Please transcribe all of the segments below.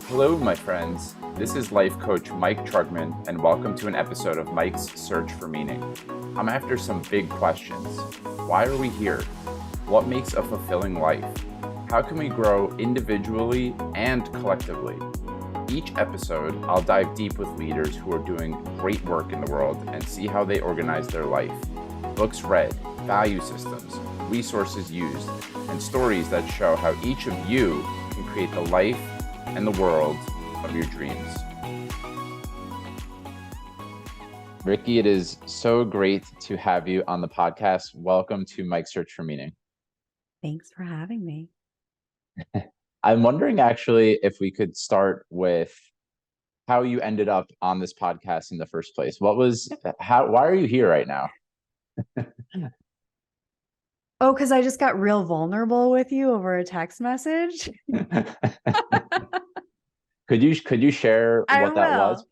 Hello, my friends. This is life coach Mike Trugman, and welcome to an episode of Mike's Search for Meaning. I'm after some big questions. Why are we here? What makes a fulfilling life? How can we grow individually and collectively? Each episode, I'll dive deep with leaders who are doing great work in the world and see how they organize their life. Books read, value systems, resources used, and stories that show how each of you can create the life and the world of your dreams. Rikki, it is so great to have you on the podcast. Welcome to Mike's Search for Meaning. Thanks for having me. I'm wondering actually if we could start with how you ended up on this podcast in the first place. Why are you here right now? Oh, because I just got real vulnerable with you over a text message. Could you share what that was?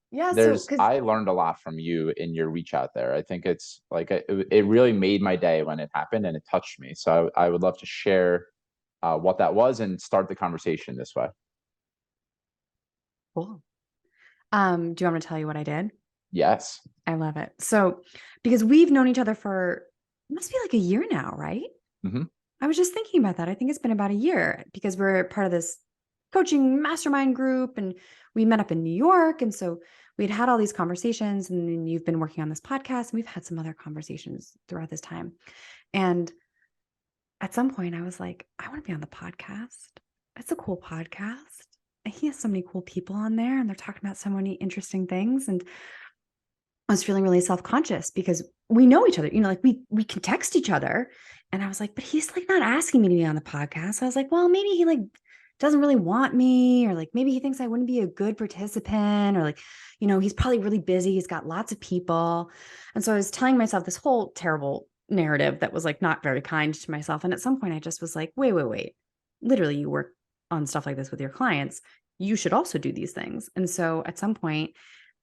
Yeah, I learned a lot from you in your reach out there. I think it's like it really made my day when it happened and it touched me. So I would love to share what that was and start the conversation this way. cool. Do you want me to tell you what I did? Yes. I love it. So, because we've known each other for, it must be like a year now, right? Mm-hmm. I was just thinking about that. I think it's been about a year because we're part of this coaching mastermind group and we met up in New York. And so we'd had all these conversations, and then you've been working on this podcast, and we've had some other conversations throughout this time. And at some point I was like, I want to be on the podcast. It's a cool podcast. And he has so many cool people on there and they're talking about so many interesting things. And I was feeling really self-conscious because we know each other, like we can text each other. And I was like, but he's like not asking me to be on the podcast. So I was like, well, maybe he like doesn't really want me, or like maybe he thinks I wouldn't be a good participant, or like, he's probably really busy. He's got lots of people. And so I was telling myself this whole terrible narrative that was like not very kind to myself. And at some point I just was like, wait. Literally, you work on stuff like this with your clients. You should also do these things. And so at some point,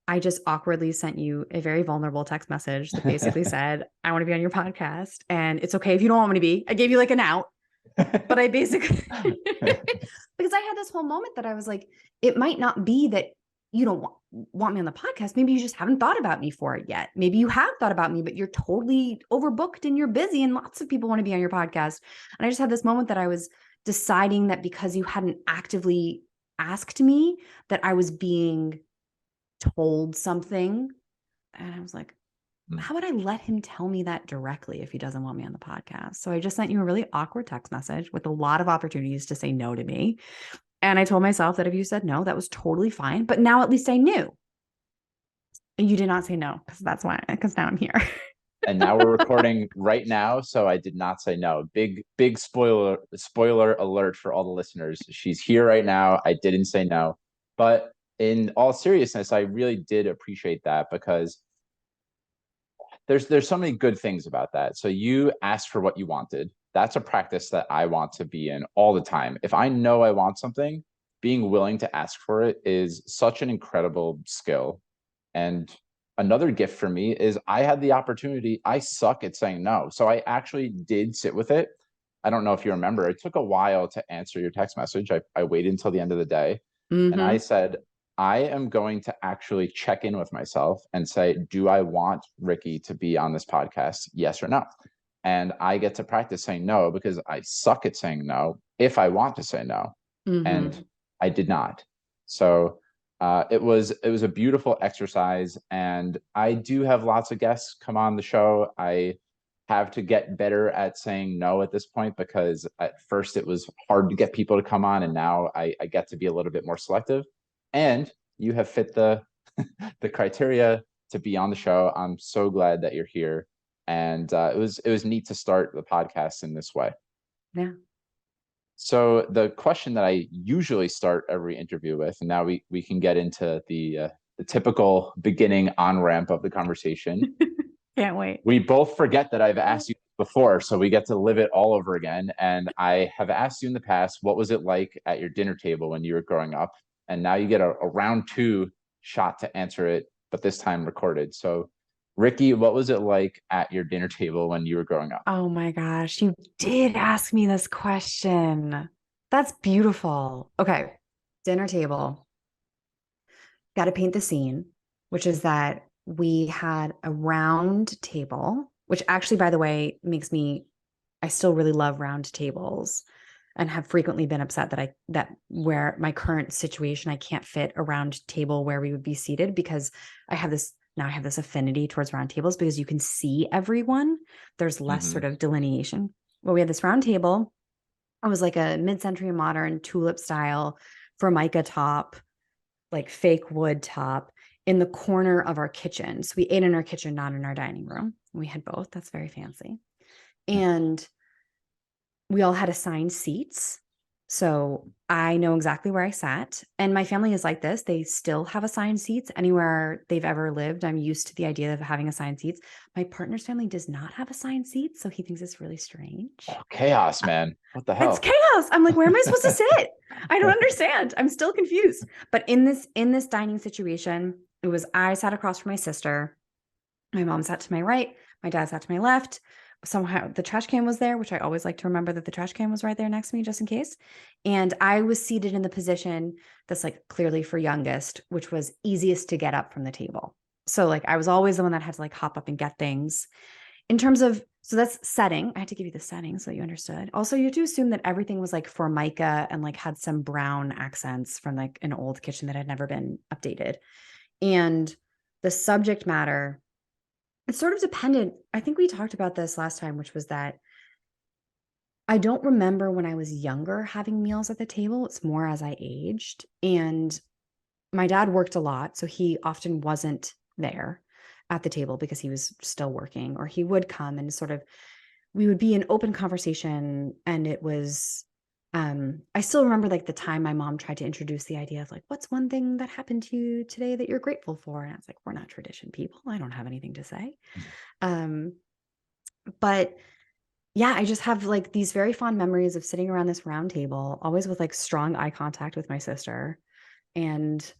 I just awkwardly sent you a very vulnerable text message that basically said, I want to be on your podcast and it's okay if you don't want me to be. I gave you like an out, but I basically, because I had this whole moment that I was like, it might not be that you don't want me on the podcast. Maybe you just haven't thought about me for it yet. Maybe you have thought about me, but you're totally overbooked and you're busy and lots of people want to be on your podcast. And I just had this moment that I was deciding that because you hadn't actively asked me, that I was being told something. And I was like, how would I let him tell me that directly if he doesn't want me on the podcast? So I just sent you a really awkward text message with a lot of opportunities to say no to me. And I told myself that if you said no, that was totally fine. But now at least I knew. And you did not say no, because now I'm here. And now we're recording right now, so I did not say no. Big spoiler alert for all the listeners. She's here right now. I didn't say no. But in all seriousness, I really did appreciate that because there's so many good things about that. So you asked for what you wanted. That's a practice that I want to be in all the time. If I know I want something, being willing to ask for it is such an incredible skill. And another gift for me is I had the opportunity. I suck at saying no. So I actually did sit with it. I don't know if you remember, it took a while to answer your text message. I waited until the end of the day. And I said, I am going to actually check in with myself and say, do I want Rikki to be on this podcast? Yes or no? And I get to practice saying no because I suck at saying no if I want to say no. And I did not. So it was a beautiful exercise. And I do have lots of guests come on the show. I have to get better at saying no at this point because at first it was hard to get people to come on, and now I get to be a little bit more selective. And you have fit the the criteria to be on the show. I'm so glad that you're here, and it was neat to start the podcast in this way. Yeah. So the question that I usually start every interview with, and now we can get into the typical beginning on ramp of the conversation. Can't wait. We both forget that I've asked you before, so we get to live it all over again. And I have asked you in the past, what was it like at your dinner table when you were growing up? And now you get a round two shot to answer it, but this time recorded. So Rikki, what was it like at your dinner table when you were growing up? Oh my gosh, you did ask me this question. That's beautiful. Okay. dinner table. Got to paint the scene, which is that we had a round table, which actually, by the way, I still really love round tables and have frequently been upset that where my current situation, I can't fit a round table where we would be seated, because I have this affinity towards round tables because you can see everyone. There's less sort of delineation. Well, we had this round table. It was like a mid-century modern tulip style Formica top, like fake wood top, in the corner of our kitchen. So we ate in our kitchen, not in our dining room. We had both. That's very fancy. And we all had assigned seats. So I know exactly where I sat. And my family is like this. They still have assigned seats anywhere they've ever lived. I'm used to the idea of having assigned seats. My partner's family does not have assigned seats. So he thinks it's really strange. Oh, chaos, man. What the It's hell? chaos. I'm like, where am I supposed to sit? I don't understand. I'm still confused. But in this dining situation, I sat across from my sister. My mom sat to my right. My dad sat to my left. Somehow the trash can was there, which I always like to remember that the trash can was right there next to me just in case. And I was seated in the position that's like clearly for youngest, which was easiest to get up from the table. So like I was always the one that had to like hop up and get things. In terms of, so that's setting. I had to give you the setting so that you understood. Also, you have to assume that everything was like Formica and like had some brown accents from like an old kitchen that had never been updated. And the subject matter, it sort of depended. I think we talked about this last time, which was that I don't remember when I was younger having meals at the table. It's more as I aged. And my dad worked a lot, so he often wasn't there at the table because he was still working, or he would come and sort of, we would be in open conversation. And it was, I still remember like the time my mom tried to introduce the idea of like, what's one thing that happened to you today that you're grateful for? And I was like, we're not tradition people. I don't have anything to say. Um, but yeah, I just have like these very fond memories of sitting around this round table, always with like strong eye contact with my sister. And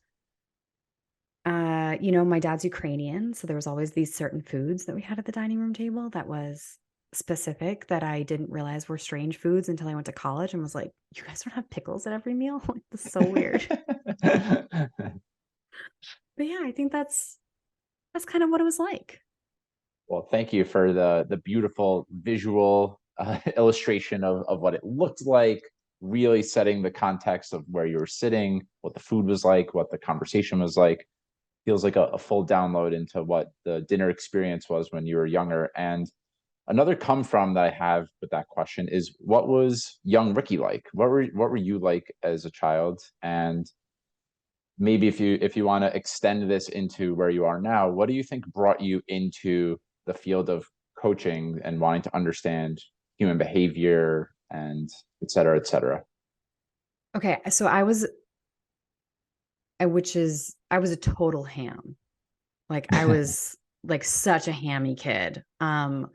my dad's Ukrainian, so there was always these certain foods that we had at the dining room table that was specific, that I didn't realize were strange foods until I went to college and was like, you guys don't have pickles at every meal? Like, this is so weird. But yeah, I think that's kind of what it was like. Well, thank you for the beautiful visual illustration of what it looked like, really setting the context of where you were sitting, what the food was like, what the conversation was like. Feels like a full download into what the dinner experience was when you were younger. And another come from that I have with that question is, what was young Rikki like? What were you like as a child? And maybe if you want to extend this into where you are now, what do you think brought you into the field of coaching and wanting to understand human behavior and et cetera, et cetera? Okay, so I was a total ham. Like I was like such a hammy kid. A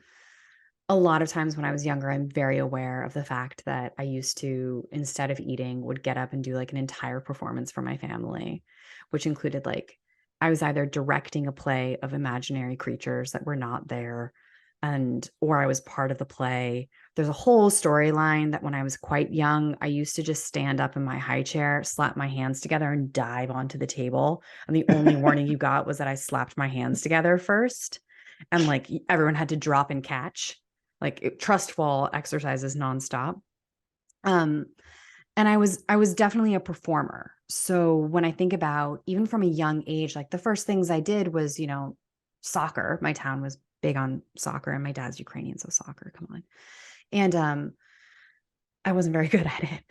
lot of times when I was younger, I'm very aware of the fact that I used to, instead of eating, would get up and do like an entire performance for my family, which included like I was either directing a play of imaginary creatures that were not there, or I was part of the play. There's a whole storyline that when I was quite young, I used to just stand up in my high chair, slap my hands together, and dive onto the table. And the only warning you got was that I slapped my hands together first. And like everyone had to drop and catch, like trust fall exercises nonstop. Um, and I was definitely a performer. So when I think about even from a young age, like the first things I did was, soccer. My town was big on soccer, and my dad's Ukrainian, so soccer, come on. And I wasn't very good at it.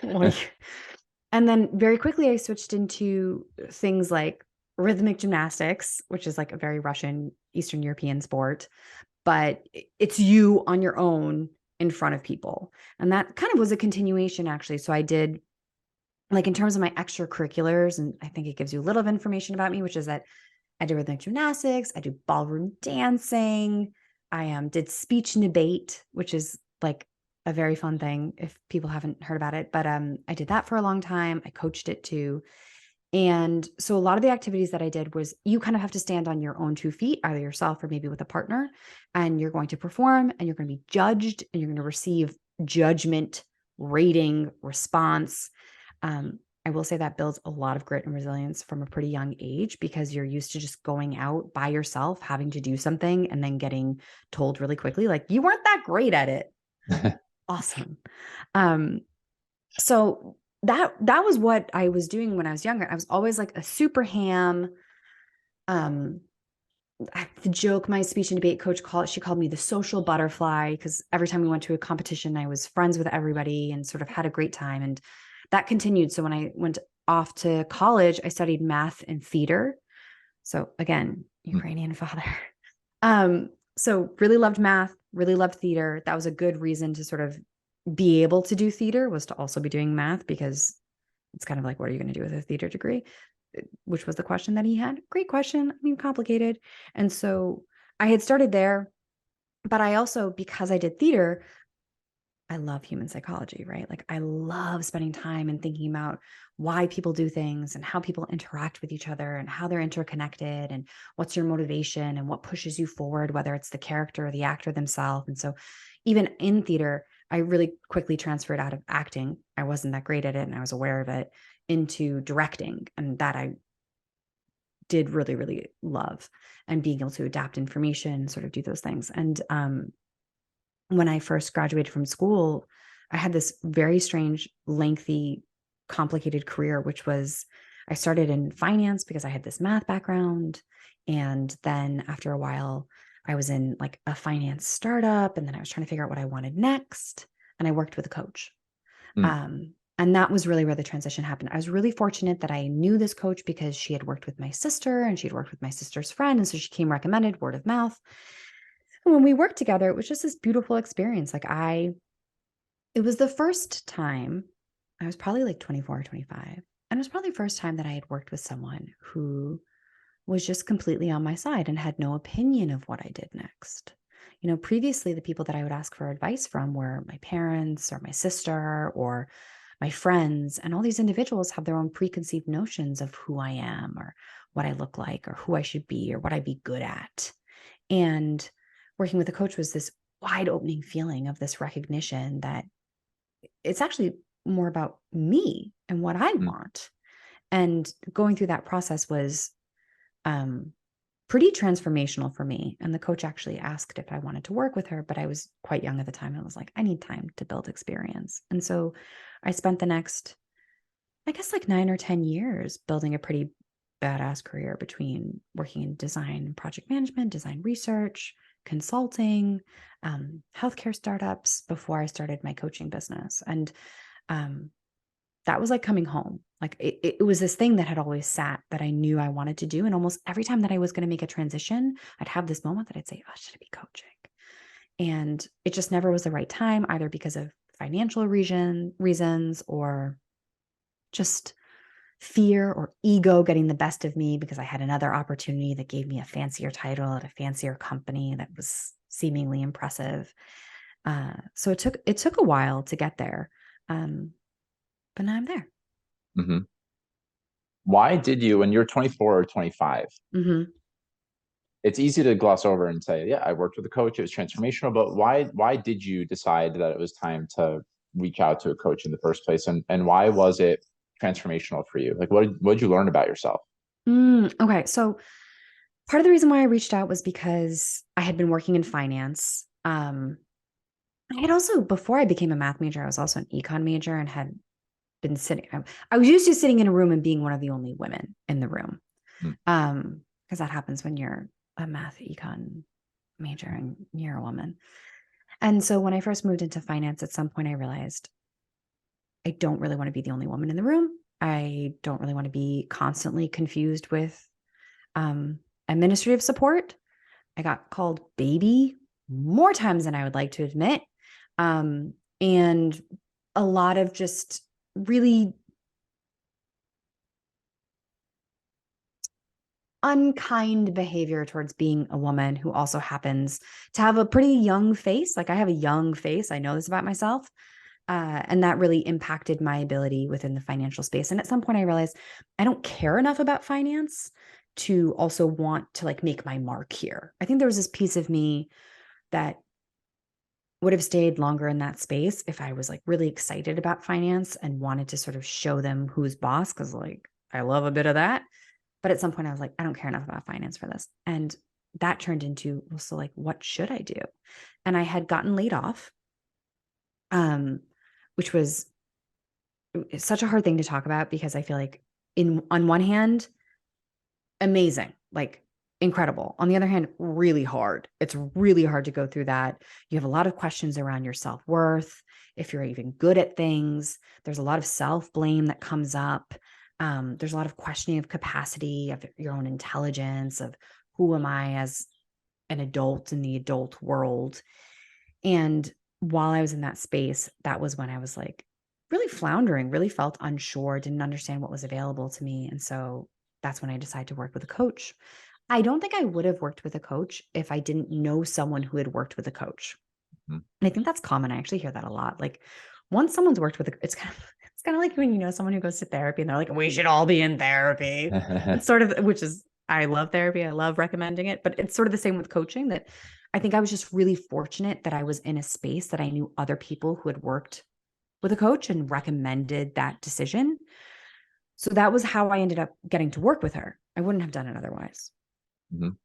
Like, and then very quickly I switched into things like rhythmic gymnastics, which is like a very Russian, Eastern European sport, but it's you on your own in front of people. And that kind of was a continuation, actually. So I did, like, in terms of my extracurriculars, and I think it gives you a little of information about me, which is that I do rhythmic gymnastics, I do ballroom dancing, I did speech and debate, which is like a very fun thing if people haven't heard about it. But I did that for a long time. I coached it too. And so a lot of the activities that I did was you kind of have to stand on your own 2 feet, either yourself or maybe with a partner, and you're going to perform and you're going to be judged and you're going to receive judgment, rating, response. I will say that builds a lot of grit and resilience from a pretty young age, because you're used to just going out by yourself, having to do something, and then getting told really quickly, like, you weren't that great at it. Awesome. Um, so that was what I was doing when I was younger. I was always like a super ham. Um, the joke my speech and debate coach she called me the social butterfly, because every time we went to a competition, I was friends with everybody and sort of had a great time. And that continued. So when I went off to college, I studied math and theater. So again, Ukrainian father. So really loved math, really loved theater. That was a good reason to sort of be able to do theater, was to also be doing math, because it's kind of like, what are you going to do with a theater degree? Which was the question that he had. Great question. I mean, complicated. And so I had started there, but I also, because I did theater, I love human psychology, right? Like, I love spending time and thinking about why people do things and how people interact with each other and how they're interconnected and what's your motivation and what pushes you forward, whether it's the character or the actor themselves. And so even in theater, I really quickly transferred out of acting. I wasn't that great at it and I was aware of it, into directing. And that I did really, really love, and being able to adapt information, sort of do those things. And when I first graduated from school, I had this very strange, lengthy, complicated career, which was, I started in finance because I had this math background. And then after a while, I was in like a finance startup. And then I was trying to figure out what I wanted next. And I worked with a coach. Mm. And that was really where the transition happened. I was really fortunate that I knew this coach because she had worked with my sister and she'd worked with my sister's friend. And so she came recommended, word of mouth. And when we worked together, it was just this beautiful experience. It was the first time, I was probably like 24 or 25. And it was probably the first time that I had worked with someone who was just completely on my side and had no opinion of what I did next. Previously, the people that I would ask for advice from were my parents or my sister or my friends. And all these individuals have their own preconceived notions of who I am or what I look like or who I should be or what I'd be good at. And working with a coach was this wide opening feeling of this recognition that it's actually more about me and what I Mm. want. And going through that process was pretty transformational for me. And the coach actually asked if I wanted to work with her, but I was quite young at the time. And I was like, I need time to build experience. And so I spent the next, I guess, like 9 or 10 years building a pretty badass career between working in design, project management, design research, consulting, healthcare startups before I started my coaching business. And that was like coming home. Like it was this thing that had always sat that I knew I wanted to do. And almost every time that I was going to make a transition, I'd have this moment that I'd say, oh, should I be coaching? And it just never was the right time, either because of financial reasons or just fear or ego getting the best of me, because I had another opportunity that gave me a fancier title at a fancier company that was seemingly impressive. So it took a while to get there. But now I'm there. Hmm. Why did you, when you're 24 or 25, Mm-hmm. it's easy to gloss over and say, yeah, I worked with a coach, it was transformational, but why did you decide that it was time to reach out to a coach in the first place? And why was it transformational for you? Like, what did you learn about yourself? Okay. So part of the reason why I reached out was because I had been working in finance. I had also, before I became a math major, I was also an econ major and had been sitting, I was used to sitting in a room and being one of the only women in the room. Mm. Because that happens when you're a math econ major and you're a woman. And so when I first moved into finance, at some point I realized I don't really want to be the only woman in the room. I don't really want to be constantly confused with administrative support. I got called baby more times than I would like to admit. And a lot of just really unkind behavior towards being a woman who also happens to have a pretty young face. Like, I have a young face. I know this about myself. And that really impacted my ability within the financial space. And at some point I realized I don't care enough about finance to also want to like make my mark here. I think there was this piece of me that would have stayed longer in that space if I was like really excited about finance and wanted to sort of show them who's boss. Cause like I love a bit of that. But at some point I was like, I don't care enough about finance for this. And that turned into, well, so like, what should I do? And I had gotten laid off, which was such a hard thing to talk about because I feel like on one hand, amazing, like incredible. On the other hand, really hard. It's really hard to go through that. You have a lot of questions around your self-worth, if you're even good at things. There's a lot of self-blame that comes up. There's a lot of questioning of capacity, of your own intelligence, of who am I as an adult in the adult world. And while I was in that space, that was when I was like really floundering, really felt unsure, didn't understand what was available to me. And so that's when I decided to work with a coach. I don't think I would have worked with a coach if I didn't know someone who had worked with a coach. Mhm. And I think that's common. I actually hear that a lot. Like once someone's worked with it's kind of like when you know someone who goes to therapy and they're like, we should all be in therapy. It's sort of, which is, I love therapy. I love recommending it, but it's sort of the same with coaching. That I think I was just really fortunate that I was in a space that I knew other people who had worked with a coach and recommended that decision. So that was how I ended up getting to work with her. I wouldn't have done it otherwise. Mhm.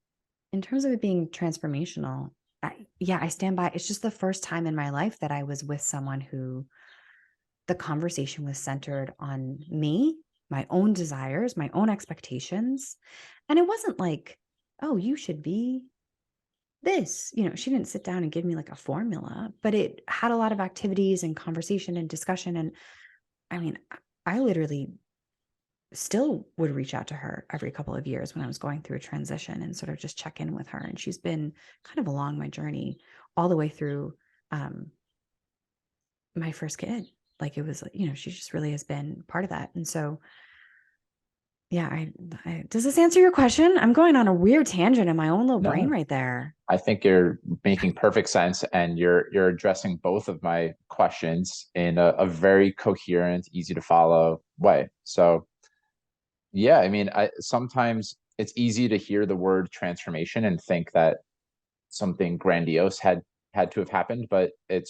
In terms of it being transformational, I stand by. It's just the first time in my life that I was with someone who the conversation was centered on me, my own desires, my own expectations. And it wasn't like, oh, you should be this. She didn't sit down and give me like a formula, but it had a lot of activities and conversation and discussion. And I mean, I literally still would reach out to her every couple of years when I was going through a transition and sort of just check in with her. And she's been kind of along my journey all the way through my first kid. Like it was, she just really has been part of that. And so, yeah, does this answer your question? I'm going on a weird tangent in my own little brain No, right there. I think you're making perfect sense, and you're addressing both of my questions in a very coherent, easy to follow way. So yeah, I mean, I sometimes it's easy to hear the word transformation and think that something grandiose had to have happened, but it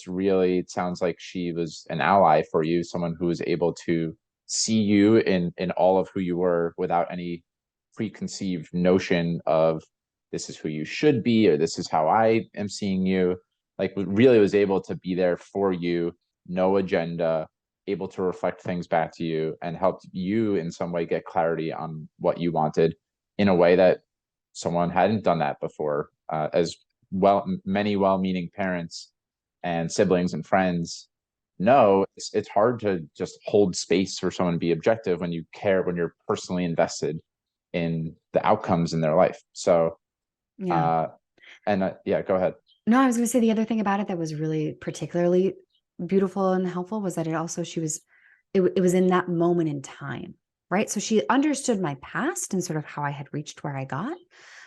sounds like she was an ally for you, someone who was able to see you in all of who you were without any preconceived notion of this is who you should be or this is how I am seeing you. Like really was able to be there for you, no agenda, able to reflect things back to you and helped you in some way get clarity on what you wanted in a way that someone hadn't done that before. As well, many well-meaning parents and siblings and friends know, it's hard to just hold space for someone to be objective when you care, when you're personally invested in the outcomes in their life. So, Yeah. uh, and yeah, go ahead. No, I was going to say the other thing about it that was really particularly beautiful and helpful was that it was in that moment in time, right? So she understood my past and sort of how I had reached where I got,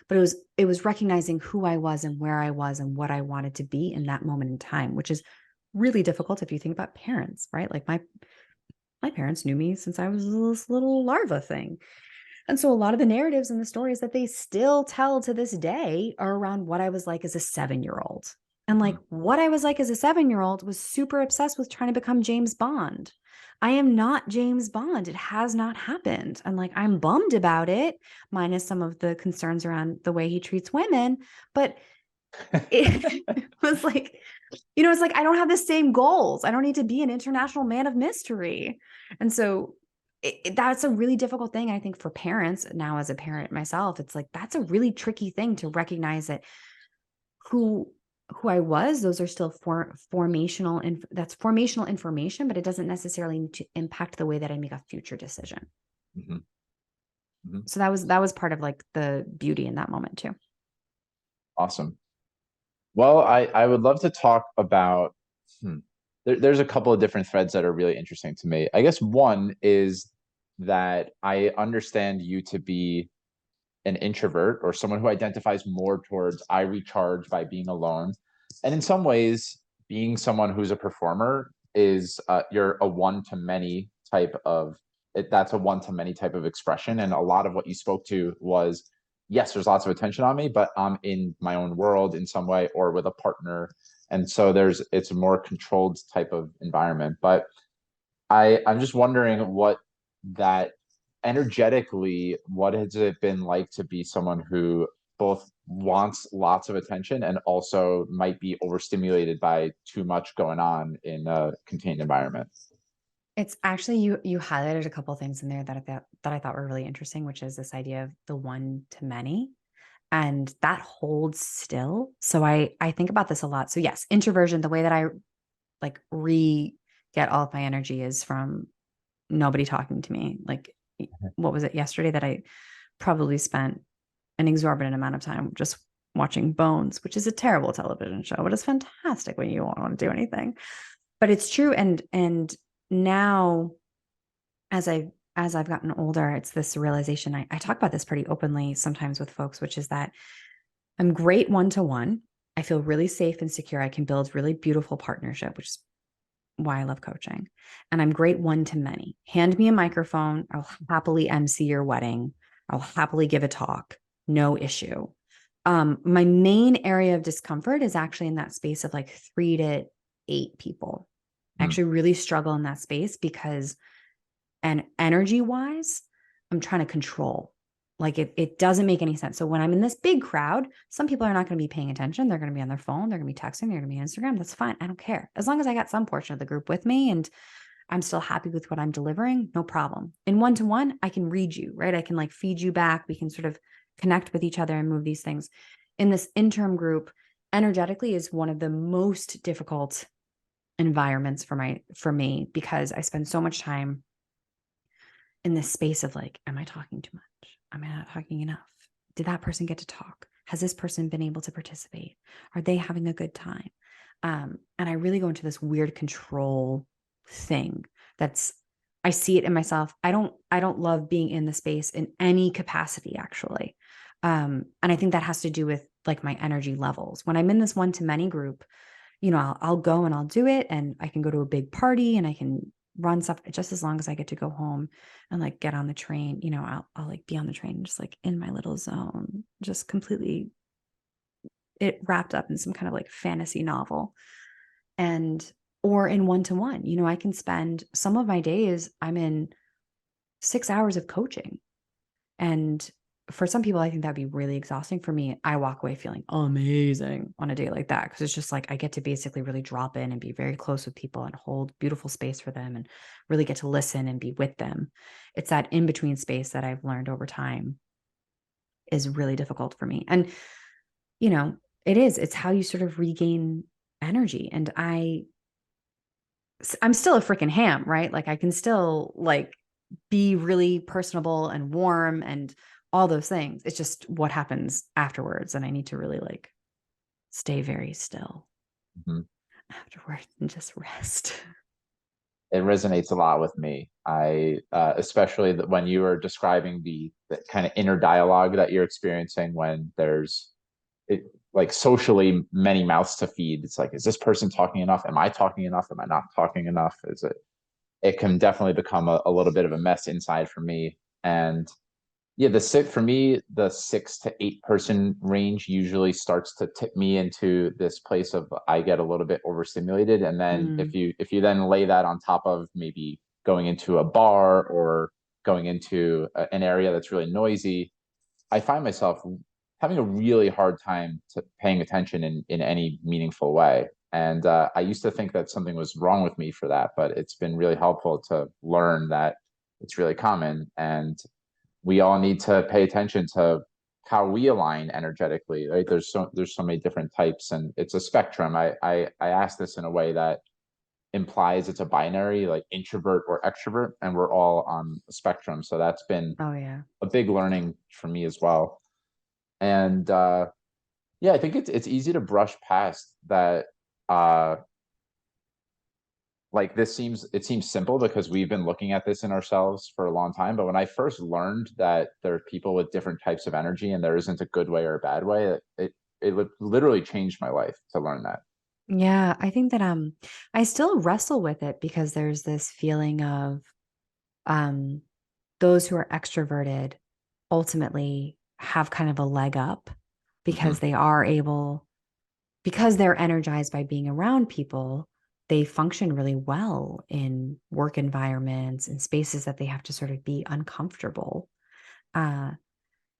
but it was recognizing who I was and where I was and what I wanted to be in that moment in time, which is really difficult if you think about parents, right? Like my parents knew me since I was this little larva thing. And so a lot of the narratives and the stories that they still tell to this day are around what I was like as a 7-year-old. And like Mhm. what I was like as a 7-year-old was super obsessed with trying to become James Bond. I am not James Bond. It has not happened. And like I'm bummed about it, minus some of the concerns around the way he treats women. But it was like, it's like I don't have the same goals. I don't need to be an international man of mystery. And so that's a really difficult thing, I think, for parents. Now, as a parent myself, it's like that's a really tricky thing to recognize that who who I was, those are still formational, and that's formational information, but it doesn't necessarily need to impact the way that I make a future decision. Mhm. Mhm. So that was part of like the beauty in that moment too. Awesome. Well, I would love to talk about, hmm, there's a couple of different threads that are really interesting to me. I guess one is that I understand you to be an introvert or someone who identifies more towards I recharge by being alone. And in some ways, being someone who's a performer is you're a one to many type of that's a one to many type of expression. And a lot of what you spoke to was yes, there's lots of attention on me, but I'm in my own world in some way or with a partner. And so it's a more controlled type of environment. But I'm just wondering what that energetically, what has it been like to be someone who both wants lots of attention and also might be overstimulated by too much going on in a contained environment? It's actually you highlighted a couple things in there that I thought were really interesting, which is this idea of the one to many. And that holds still. So I think about this a lot. So yes, introversion, the way that I like get all of my energy is from nobody talking to me. Like, what was it yesterday that I probably spent an exorbitant amount of time just watching Bones, which is a terrible television show, but it's fantastic when you won't want to do anything. But it's true. And now as I've gotten older, it's this realization. I talk about this pretty openly sometimes with folks, which is that I'm great one-to-one. I feel really safe and secure. I can build really beautiful partnership, which is why I love coaching. And I'm great one-to-many. Hand me a microphone. I'll happily MC your wedding. I'll happily give a talk. No issue. My main area of discomfort is actually in that space of like 3 to 8 people. I Mm. actually really struggle in that space because, and energy wise, I'm trying to control. Like it doesn't make any sense. So when I'm in this big crowd, some people are not going to be paying attention. They're going to be on their phone. They're going to be texting. They're going to be on Instagram. That's fine. I don't care. As long as I got some portion of the group with me and I'm still happy with what I'm delivering, no problem. In one-to-one, I can read you, right? I can like feed you back. We can sort of connect with each other and move these things. In this interim group, energetically is one of the most difficult environments for me because I spend so much time in this space of like, am I talking too much? Am I not talking enough? Did that person get to talk? Has this person been able to participate? Are they having a good time? And I really go into this weird control thing that's, I see it in myself. I don't love being in the space in any capacity actually. And I think that has to do with like my energy levels. When I'm in this one to many group, I'll go and I'll do it, and I can go to a big party and I can run stuff just as long as I get to go home and like get on the train. I'll like be on the train just like in my little zone, just completely it wrapped up in some kind of like fantasy novel. And or in one-to-one, I can spend some of my days, I'm in 6 hours of coaching. And for some people, I think that'd be really exhausting. For me, I walk away feeling amazing on a day like that because it's just like I get to basically really drop in and be very close with people and hold beautiful space for them and really get to listen and be with them. It's that in between space that I've learned over time is really difficult for me. And, you know, it's how you sort of regain energy. And I'm still a freaking ham, right? Like I can still like be really personable and warm and all those things. It's just what happens afterwards. And I need to really like stay very still Mhm. afterwards and just rest. It resonates a lot with me. Especially when you were describing the kind of inner dialogue that you're experiencing when there's it like socially many mouths to feed. It's like, is this person talking enough? Am I talking enough? Am I not talking enough? It can definitely become a little bit of a mess inside for me. And yeah, for me, the 6 to 8 person range usually starts to tip me into this place of I get a little bit overstimulated. And then Mm. if you then lay that on top of maybe going into a bar or going into an area that's really noisy, I find myself having a really hard time paying attention in any meaningful way. And I used to think that something was wrong with me for that, but it's been really helpful to learn that it's really common, and we all need to pay attention to how we align energetically. Right? There's so many different types, and it's a spectrum. I ask this in a way that implies it's a binary, like introvert or extrovert, and we're all on a spectrum. So that's been Oh yeah. a big learning for me as well. And yeah, I think it's easy to brush past that. Uh, like it seems simple because we've been looking at this in ourselves for a long time. But when I first learned that there are people with different types of energy and there isn't a good way or a bad way, it literally changed my life to learn that. Yeah. I think that I still wrestle with it because there's this feeling of um those who are extroverted ultimately have kind of a leg up Hmm. because they are able because they're energized by being around people, they function really well in work environments and spaces that they have to sort of be uncomfortable. Uh,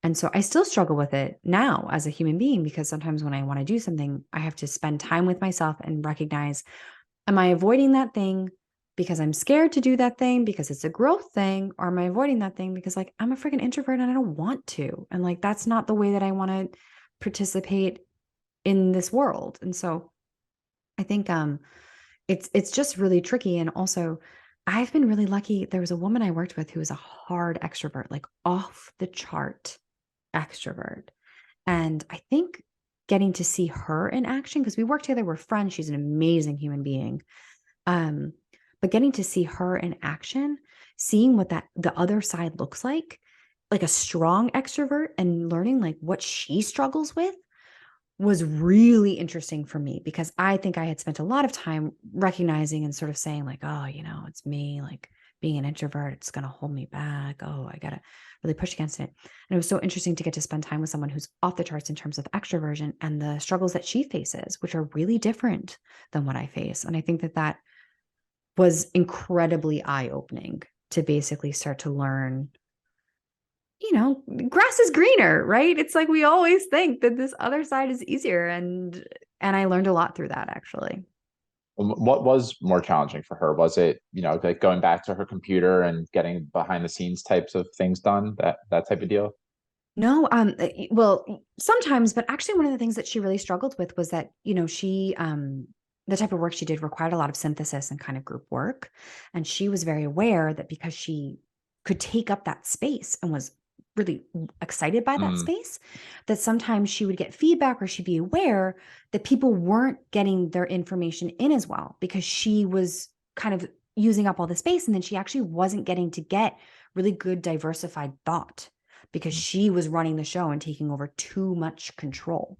and so I still struggle with it now as a human being, because sometimes when I want to do something, I have to spend time with myself and recognize, am I avoiding that thing because I'm scared to do that thing because it's a growth thing? Or am I avoiding that thing because like I'm a freaking introvert and I don't want to? And like that's not the way that I want to participate in this world. And so I think it's just really tricky. And also I've been really lucky. There was a woman I worked with who was a hard extrovert, like off the chart extrovert. And I think getting to see her in action, because we work together, we're friends, she's an amazing human being. Um, but getting to see her in action, seeing what that the other side looks like a strong extrovert, and learning like what she struggles with was really interesting for me, because I think I had spent a lot of time recognizing and sort of saying like, oh, it's me, like being an introvert, it's going to hold me back. Oh, I got to really push against it. And it was so interesting to get to spend time with someone who's off the charts in terms of extroversion and the struggles that she faces, which are really different than what I face. And I think that that was incredibly eye-opening to basically start to learn, grass is greener, right? It's like we always think that this other side is easier, and I learned a lot through that actually. What was more challenging for her? Was it, like going back to her computer and getting behind the scenes types of things done, that type of deal? No, well, sometimes, but actually one of the things that she really struggled with was that, she the type of work she did required a lot of synthesis and kind of group work. And she was very aware that because she could take up that space and was really excited by that Mm, space, that sometimes she would get feedback, or she'd be aware that people weren't getting their information in as well because she was kind of using up all the space. And then she actually wasn't getting to get really good diversified thought because mm, she was running the show and taking over too much control.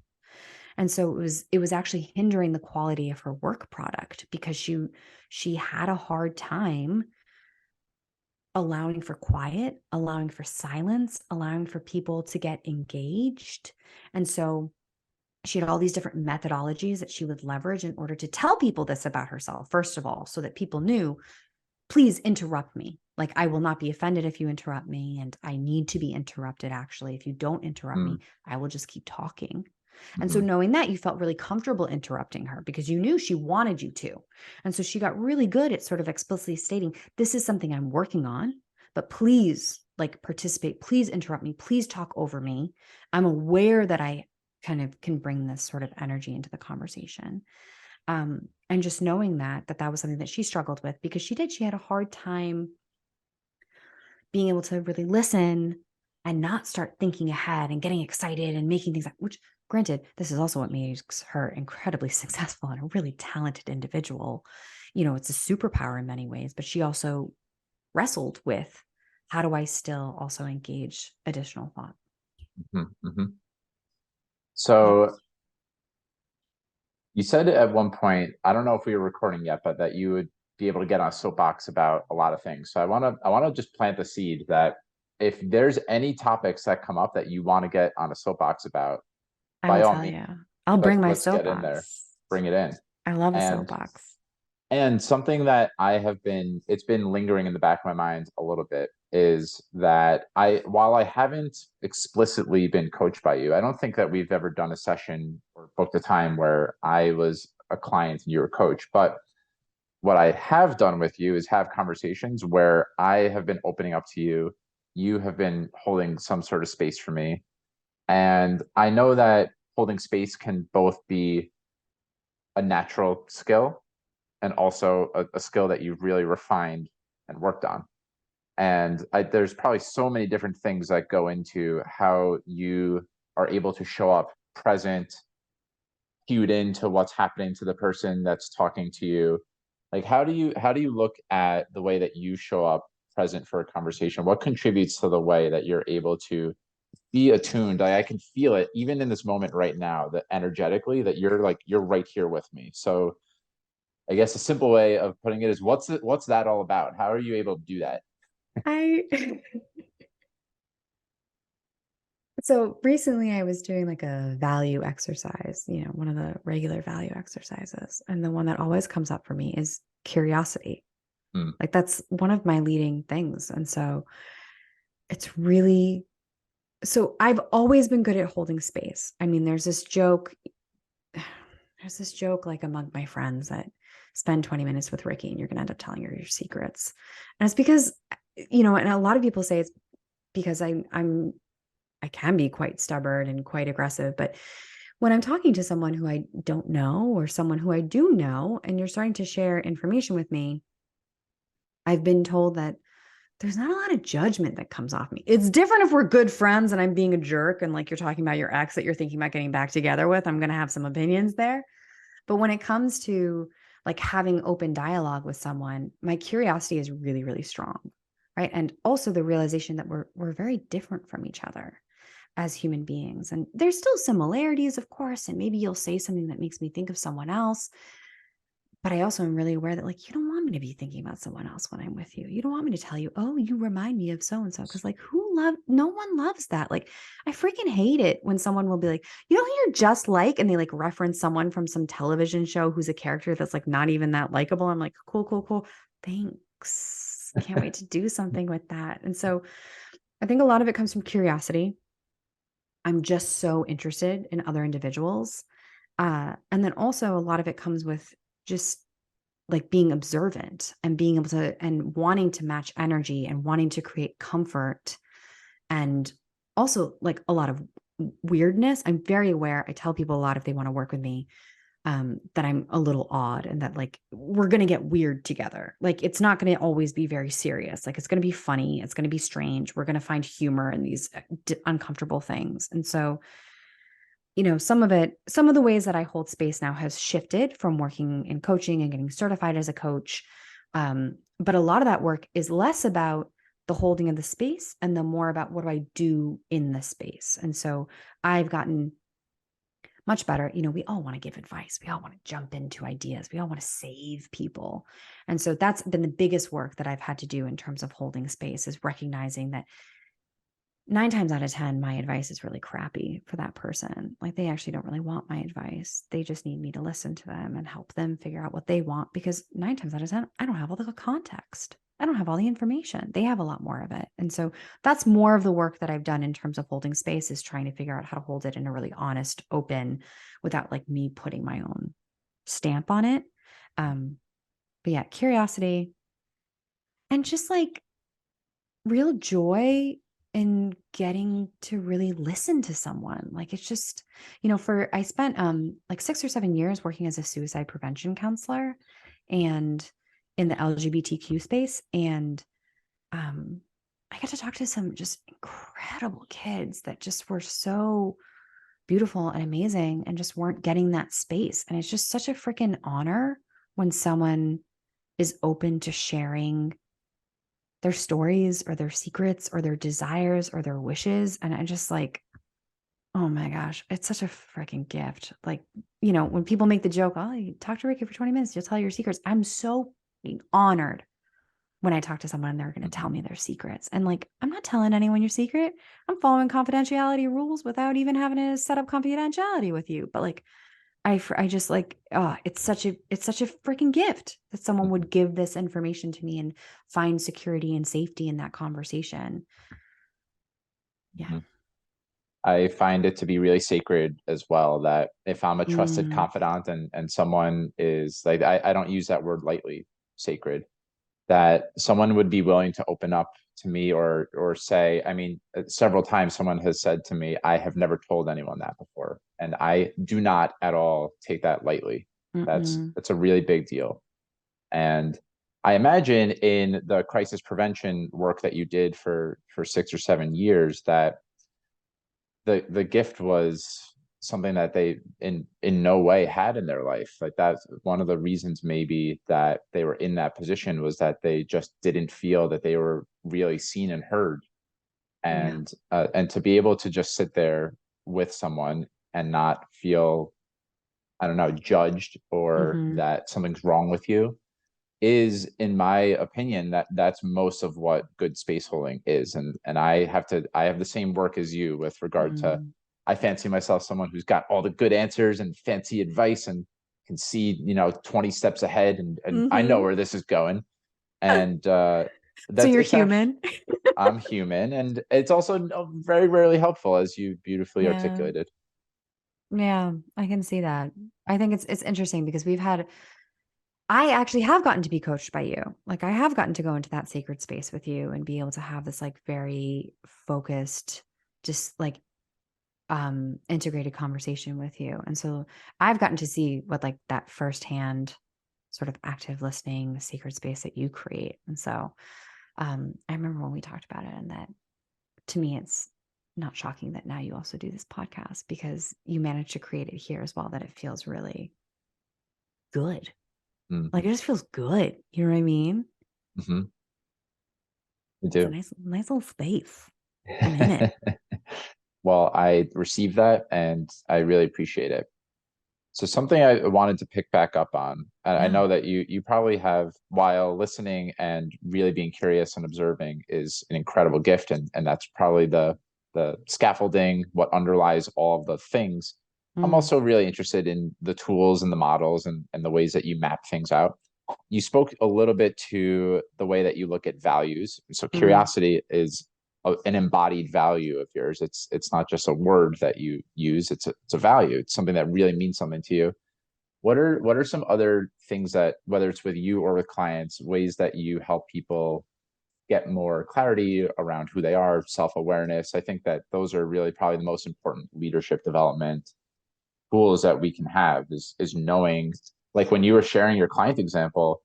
And so it was actually hindering the quality of her work product, because she had a hard time allowing for quiet, allowing for silence, allowing for people to get engaged. And so she had all these different methodologies that she would leverage in order to tell people this about herself, first of all, so that people knew, please interrupt me. Like, I will not be offended if you interrupt me. And I need to be interrupted. Actually, if you don't interrupt mm, me, I will just keep talking. And so mhm, knowing that, you felt really comfortable interrupting her because you knew she wanted you to. And so she got really good at sort of explicitly stating, this is something I'm working on, but please like participate. Please interrupt me. Please talk over me. I'm aware that I kind of can bring this sort of energy into the conversation. And just knowing that was something that she struggled with, because she had a hard time being able to really listen and not start thinking ahead and getting excited and making things, which granted, this is also what makes her incredibly successful and a really talented individual. It's a superpower in many ways, but she also wrestled with, how do I still also engage additional thought? mhm, mhm. Yeah. So you said at one point, I don't know if we were recording yet, but that you would be able to get on a soapbox about a lot of things. So I want to just plant the seed that if there's any topics that come up that you want to get on a soapbox about, I by will all tell means, you. I'll bring my let's get in there, soapbox. bring it in. I love a And soapbox. And something that it's been lingering in the back of my mind a little bit is that while I haven't explicitly been coached by you, I don't think that we've ever done a session or booked a time where I was a client and you were a coach. But what I have done with you is have conversations where I have been opening up to you. You have been holding some sort of space for me. And I know that holding space can both be a natural skill and also a skill that you've really refined and worked on. And there's probably so many different things that go into how you are able to show up present, cued into what's happening to the person that's talking to you. Like, how do you look at the way that you show up present for a conversation? What contributes to the way that you're able to be attuned? I can feel it even in this moment right now, that energetically that you're right here with me. So I guess a simple way of putting it is, what's that all about? How are you able to do that? I So recently I was doing like a value exercise, one of the regular value exercises. And the one that always comes up for me is curiosity. Mm, Like that's one of my leading things. And so it's really, so I've always been good at holding space. I mean, there's this joke like among my friends that spend 20 minutes with Rikki and you're going to end up telling her your secrets. And it's because, and a lot of people say it's because I can be quite stubborn and quite aggressive, but when I'm talking to someone who I don't know or someone who I do know, and you're starting to share information with me, I've been told that there's not a lot of judgment that comes off me. It's different if we're good friends and I'm being a jerk and like you're talking about your ex that you're thinking about getting back together with. I'm going to have some opinions there. But when it comes to like having open dialogue with someone, my curiosity is really, really strong. Right. And also the realization that we're very different from each other as human beings. And there's still similarities, of course. And maybe you'll say something that makes me think of someone else. But I also am really aware that, like, you don't want me to be thinking about someone else when I'm with you. You don't want me to tell you, oh, you remind me of so and so. Cause, like, no one loves that. Like, I freaking hate it when someone will be like, you know who you're just like, and they like reference someone from some television show who's a character that's like not even that likable. I'm like, cool, cool, cool. Thanks. Can't wait to do something with that. And so I think a lot of it comes from curiosity. I'm just so interested in other individuals. And then also a lot of it comes with just like being observant and being able to and wanting to match energy and wanting to create comfort and also like a lot of weirdness. I'm very aware. I tell people a lot if they want to work with me, that I'm a little odd and that like we're gonna get weird together. Like it's not gonna always be very serious. Like it's gonna be funny. It's gonna be strange. We're gonna find humor in these uncomfortable things. And so some of the ways that I hold space now has shifted from working in coaching and getting certified as a coach. But a lot of that work is less about the holding of the space and the more about what do I do in the space. And so I've gotten much better. We all want to give advice. We all want to jump into ideas. We all want to save people. And so that's been the biggest work that I've had to do in terms of holding space is recognizing that 9 times out of 10, my advice is really crappy for that person. Like they actually don't really want my advice. They just need me to listen to them and help them figure out what they want because 9 times out of 10, I don't have all the context. I don't have all the information. They have a lot more of it. And so that's more of the work that I've done in terms of holding space is trying to figure out how to hold it in a really honest, open, without like me putting my own stamp on it. But yeah, curiosity and just like real joy in getting to really listen to someone. Like it's just, I spent like 6 or 7 years working as a suicide prevention counselor and in the LGBTQ space. And I got to talk to some just incredible kids that just were so beautiful and amazing and just weren't getting that space. And it's just such a freaking honor when someone is open to sharing their stories or their secrets or their desires or their wishes. And I just like, oh my gosh, it's such a freaking gift. Like, when people make the joke, oh, you talk to Rikki for 20 minutes, you'll tell your secrets. I'm so honored when I talk to someone and they're going to tell me their secrets. And like, I'm not telling anyone your secret. I'm following confidentiality rules without even having to set up confidentiality with you. But like, I just like, oh, it's such a freaking gift that someone would give this information to me and find security and safety in that conversation. Yeah. I find it to be really sacred as well that if I'm a trusted Mm, confidant and someone is like I don't use that word lightly, sacred, that someone would be willing to open up to me or say, I mean, several times someone has said to me, I have never told anyone that before. And I do not at all take that lightly. mm-mm. That's a really big deal. And I imagine in the crisis prevention work that you did for 6 or 7 years that the gift was something that they in no way had in their life. Like that's one of the reasons maybe that they were in that position was that they just didn't feel that they were really seen and heard. Yeah. And to be able to just sit there with someone and not feel, I don't know, judged or Mm-hmm. that something's wrong with you is, in my opinion, that's most of what good space holding is. And I have the same work as you with regard to, Mm. I fancy myself someone who's got all the good answers and fancy advice and can see, 20 steps ahead, and I know Mm-hmm. where this is going. And So that's you're it's actually, human. I'm human, and it's also very rarely helpful, as you beautifully Yeah. articulated. Yeah, I can see that. I think it's interesting because I actually have gotten to be coached by you. Like I have gotten to go into that sacred space with you and be able to have this like very focused, just like integrated conversation with you. And so I've gotten to see what like that firsthand sort of active listening, the sacred space that you create. And so I remember when we talked about it, and that to me it's not shocking that now you also do this podcast because you managed to create it here as well, that it feels really good. Mm, Like it just feels good. You know what I mean? hmm. I It's a do. nice little space. I'm in it. Well, I received that and I really appreciate it. So something I wanted to pick back up on, and I Yeah. know that you probably have, while listening and really being curious and observing is an incredible gift, and that's probably the scaffolding, what underlies all of the things. I'm Mm, also really interested in the tools and the models and the ways that you map things out. You spoke a little bit to the way that you look at values. So mm, curiosity is an embodied value of yours. It's not just a word that you use. It's a value. It's something that really means something to you. What are some other things that, whether it's with you or with clients, ways that you help people get more clarity around who they are, self-awareness? I think that those are really probably the most important leadership development tools that we can have, is knowing, like when you were sharing your client example,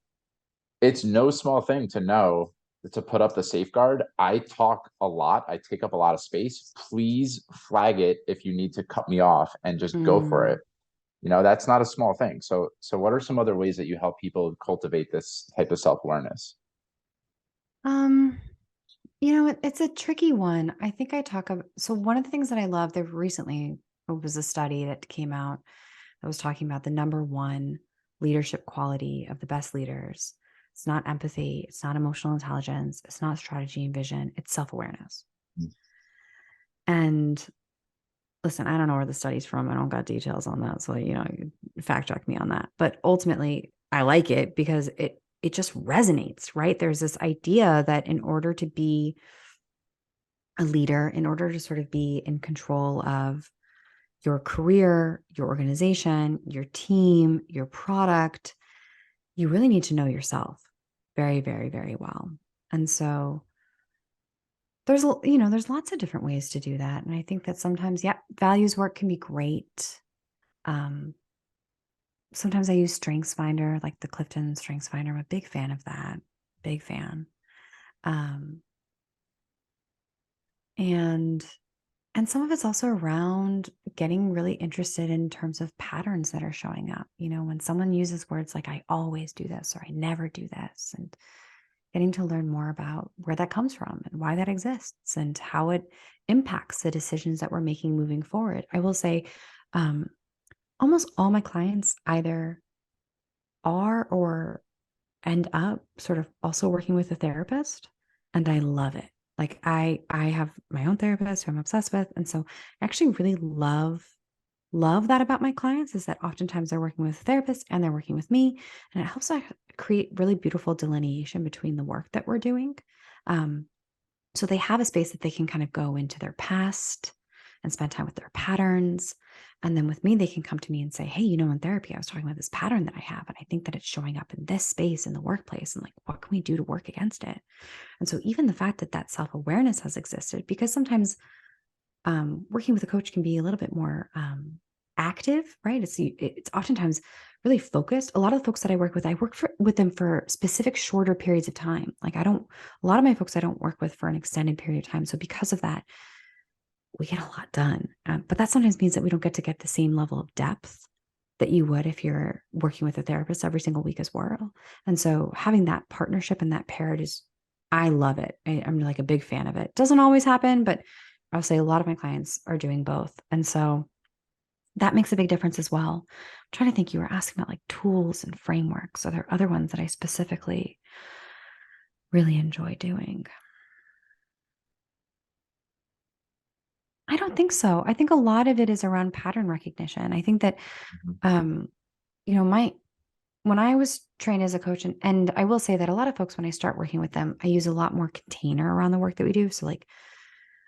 it's no small thing to know to put up the safeguard. I talk a lot. I take up a lot of space. Please flag it if you need to cut me off and just go for mm. it. That's not a small thing. So what are some other ways that you help people cultivate this type of self-awareness? Um, it's a tricky one. I think I talk about, so one of the things that I love there recently was a study that came out that was talking about the number one leadership quality of the best leaders. It's not empathy, it's not emotional intelligence, it's not strategy and vision, it's self-awareness. And listen, I don't know where the study's from. I don't got details on that. So, you fact check me on that. But ultimately, I like it because it just resonates, right? There's this idea that in order to be a leader, in order to sort of be in control of your career, your organization, your team, your product, you really need to know yourself very, very, very well. And so there's lots of different ways to do that. And I think that sometimes, yeah, values work can be great. Um, Sometimes I use Strengths Finder, like the Clifton Strengths Finder. I'm a big fan of that. Big fan. Um, and and some of it's also around getting really interested in terms of patterns that are showing up. When someone uses words like I always do this or I never do this, and getting to learn more about where that comes from and why that exists and how it impacts the decisions that we're making moving forward. I will say, um, almost all my clients either are or end up sort of also working with a therapist, and I love it. Like I have my own therapist who I'm obsessed with, and so I actually really love that about my clients, is that oftentimes they're working with a therapist and they're working with me, and it helps create really beautiful delineation between the work that we're doing. Um, so they have a space that they can kind of go into their past and spend time with their patterns. And then with me, they can come to me and say, hey, in therapy, I was talking about this pattern that I have, and I think that it's showing up in this space in the workplace. And like, what can we do to work against it? And so even the fact that that self-awareness has existed, because sometimes working with a coach can be a little bit more active, right? It's oftentimes really focused. A lot of the folks that I work with them for specific shorter periods of time. Like a lot of my folks I don't work with for an extended period of time. So because of that, we get a lot done. But that sometimes means that we don't get to get the same level of depth that you would if you're working with a therapist every single week as well. And so having that partnership and that paired I love it. I'm like a big fan of it. Doesn't always happen, but I'll say a lot of my clients are doing both. And so that makes a big difference as well. I'm trying to think, you were asking about like tools and frameworks. Are there other ones that I specifically really enjoy doing? I don't think so. I think a lot of it is around pattern recognition. I think that, Mhm. um, my when I was trained as a coach, and I will say that a lot of folks, when I start working with them, I use a lot more container around the work that we do. So like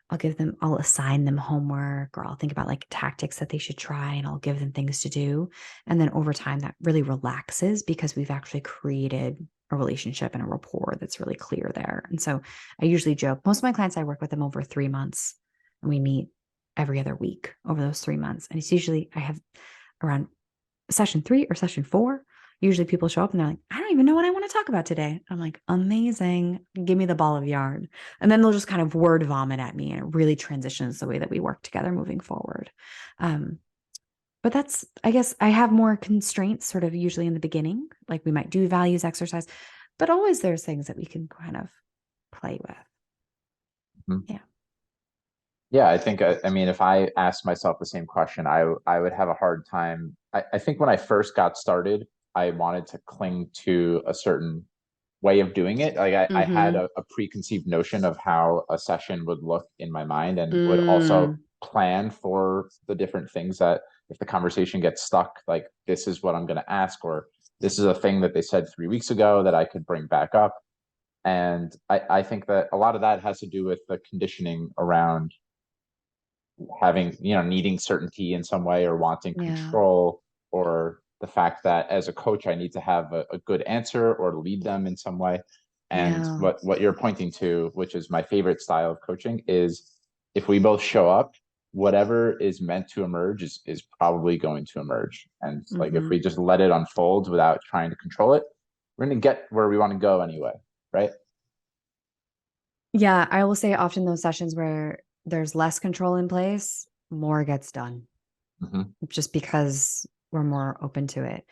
I'll assign them homework, or I'll think about like tactics that they should try, and I'll give them things to do. And then over time that really relaxes because we've actually created a relationship and a rapport that's really clear there. And so I usually joke, most of my clients, I work with them over 3 months, and we meet every other week over those 3 months. And it's usually, I have around session 3 or session 4, usually people show up and they're like, I don't even know what I want to talk about today. I'm like, amazing. Give me the ball of yarn. And then they'll just kind of word vomit at me, and it really transitions the way that we work together moving forward. Um, but that's, I guess I have more constraints sort of usually in the beginning, like we might do values exercise, but always there's things that we can kind of play with. Mhm. Yeah. Yeah, I think I mean, if I asked myself the same question, I would have a hard time. I think when I first got started, I wanted to cling to a certain way of doing it. Like I had Mm-hmm. a preconceived notion of how a session would look in my mind, and would also Mm, plan for the different things that if the conversation gets stuck, like this is what I'm going to ask, or this is a thing that they said 3 weeks ago that I could bring back up. And I think that a lot of that has to do with the conditioning around having, needing certainty in some way, or wanting yeah. control, or the fact that as a coach I need to have a good answer or lead them in some way. And Yeah. what you're pointing to, which is my favorite style of coaching, is if we both show up, whatever is meant to emerge is probably going to emerge. And like if Mm-hmm. we just let it unfold without trying to control it, we're going to get where we want to go anyway, right? Yeah, I will say often those sessions where there's less control in place, more gets done Hmm. just because we're more open to it.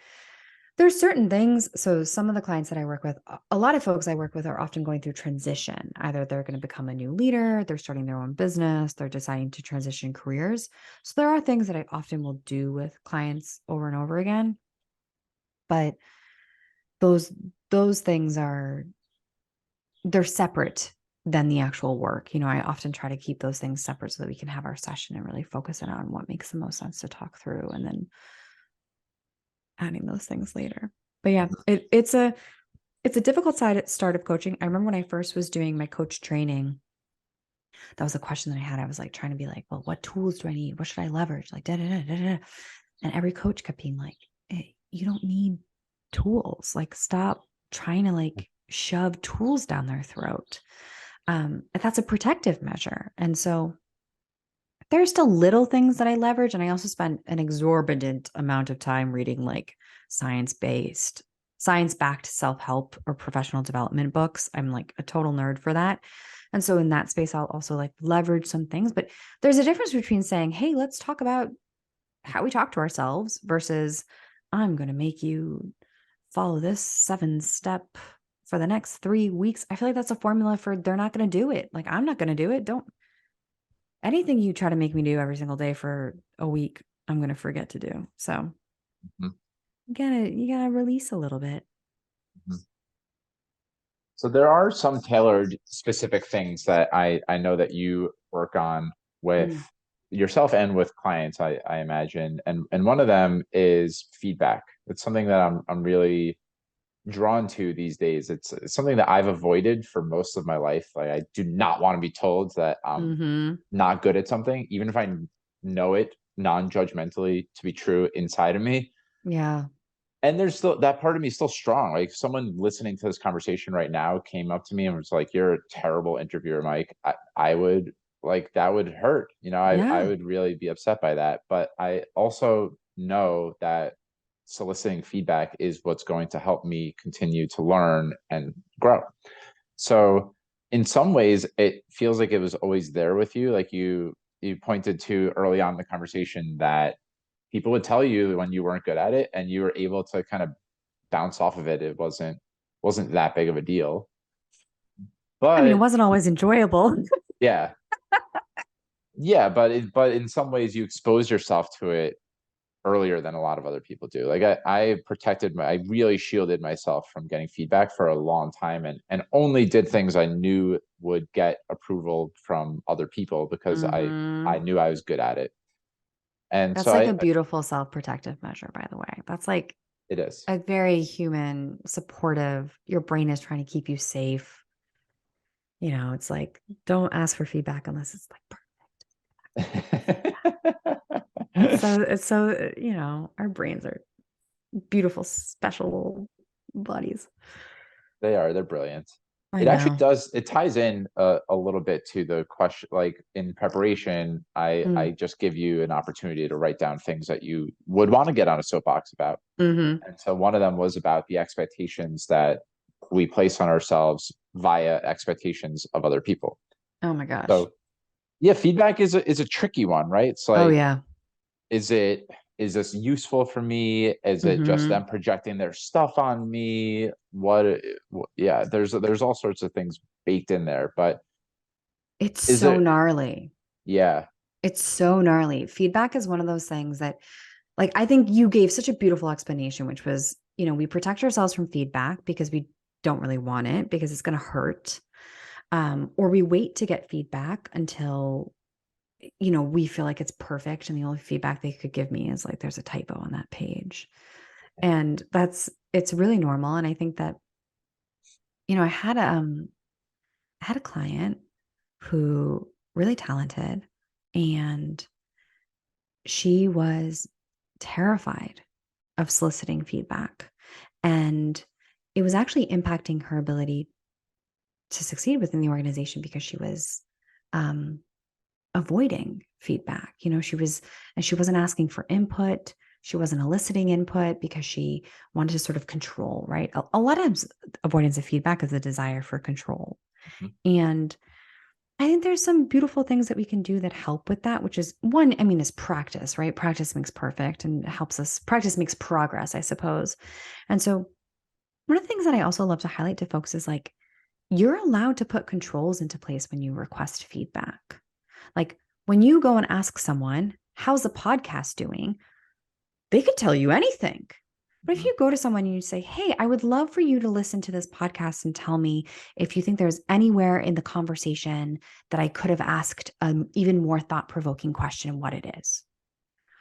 There's certain things. So some of the clients that I work with, a lot of folks I work with are often going through transition. Either they're going to become a new leader, they're starting their own business, they're deciding to transition careers. So there are things that I often will do with clients over and over again, but those those things are they're separate than the actual work. I often try to keep those things separate so that we can have our session and really focus in on what makes the most sense to talk through, and then adding those things later. But yeah, it's a difficult start of coaching. I remember when I first was doing my coach training, that was a question that I had. I was like trying to be like, well, what tools do I need? What should I leverage? Like, da da da da da. And every coach kept being like, hey, you don't need tools. Like, stop trying to like shove tools down their throat. That's a protective measure. And so there are still little things that I leverage. And I also spend an exorbitant amount of time reading like science backed self help or professional development books. I'm like a total nerd for that. And so in that space, I'll also like leverage some things. But there's a difference between saying, hey, let's talk about how we talk to ourselves versus I'm going to make you follow this 7-step for the next 3 weeks. I feel like that's a formula for they're not going to do it. Like, I'm not going to do it. Don't anything you try to make me do every single day for a week, I'm going to forget to do. So you gotta release a little bit. Hmm. So there are some tailored specific things that I know that you work on with Mm. yourself and with clients, I imagine. And one of them is feedback. It's something that I'm really drawn to these days. It's something that I've avoided for most of my life. Like I do not want to be told that I'm Mm-hmm. not good at something, even if I know it non-judgmentally to be true inside of me. Yeah. And there's still that part of me is still strong. Like someone listening to this conversation right now came up to me and was like, "You're a terrible interviewer, Mike." I would like that would hurt. I Yeah. would really be upset by that. But I also know that soliciting feedback is what's going to help me continue to learn and grow. So in some ways, it feels like it was always there with you. Like you pointed to early on in the conversation that people would tell you when you weren't good at it, and you were able to kind of bounce off of it. It wasn't that big of a deal. I mean, it But wasn't always enjoyable. yeah, yeah, but in some ways you expose yourself to it earlier than a lot of other people do. Like I really shielded myself from getting feedback for a long time, and only did things I knew would get approval from other people because I Mhm. knew I was good at it. And That's so like a beautiful self-protective measure, by the way. That's like it is. a very human, supportive. Your brain is trying to keep you safe. You know, it's like, don't ask for feedback unless it's like it's so, you know, our brains are beautiful, special bodies. They're brilliant. I It actually know. does, it ties in a little bit to the question, like in preparation, I Mm. just give you an opportunity to write down things that you would want to get on a soapbox about. Hmm. And so one of them was about the expectations that we place on ourselves via expectations of other people. Oh my gosh. So yeah, feedback is a tricky one, right? It's Oh like, yeah. is it is this useful for me? Is it just Hmm. them projecting their stuff on me? Yeah, there's all sorts of things baked in there, but It's is so it gnarly. yeah. It's so gnarly. Feedback is one of those things that, like, I think you gave such a beautiful explanation, which was, you know, we protect ourselves from feedback because we don't really want it because it's going to hurt. Or we wait to get feedback until, you know, we feel like it's perfect. And the only feedback they could give me is like, there's a typo on that page. And it's really normal. And I think that, you know, I had a client who really talented, and she was terrified of soliciting feedback. And it was actually impacting her ability to succeed within the organization because she was um, avoiding feedback. You know, and she wasn't asking for input. She wasn't eliciting input because she wanted to sort of control, right? A lot of times, avoidance of feedback is a desire for control. Mhm. And I think there's some beautiful things that we can do that help with that, which is one, I mean, is practice, right? Practice makes perfect and helps us, practice makes progress, I suppose. And so, one of the things that I also love to highlight to folks is like, you're allowed to put controls into place when you request feedback. Like, when you go and ask someone, how's the podcast doing? They could tell you anything. But if Mhm. you go to someone and you say, hey, I would love for you to listen to this podcast and tell me if you think there's anywhere in the conversation that I could have asked an even more thought provoking question and what it is,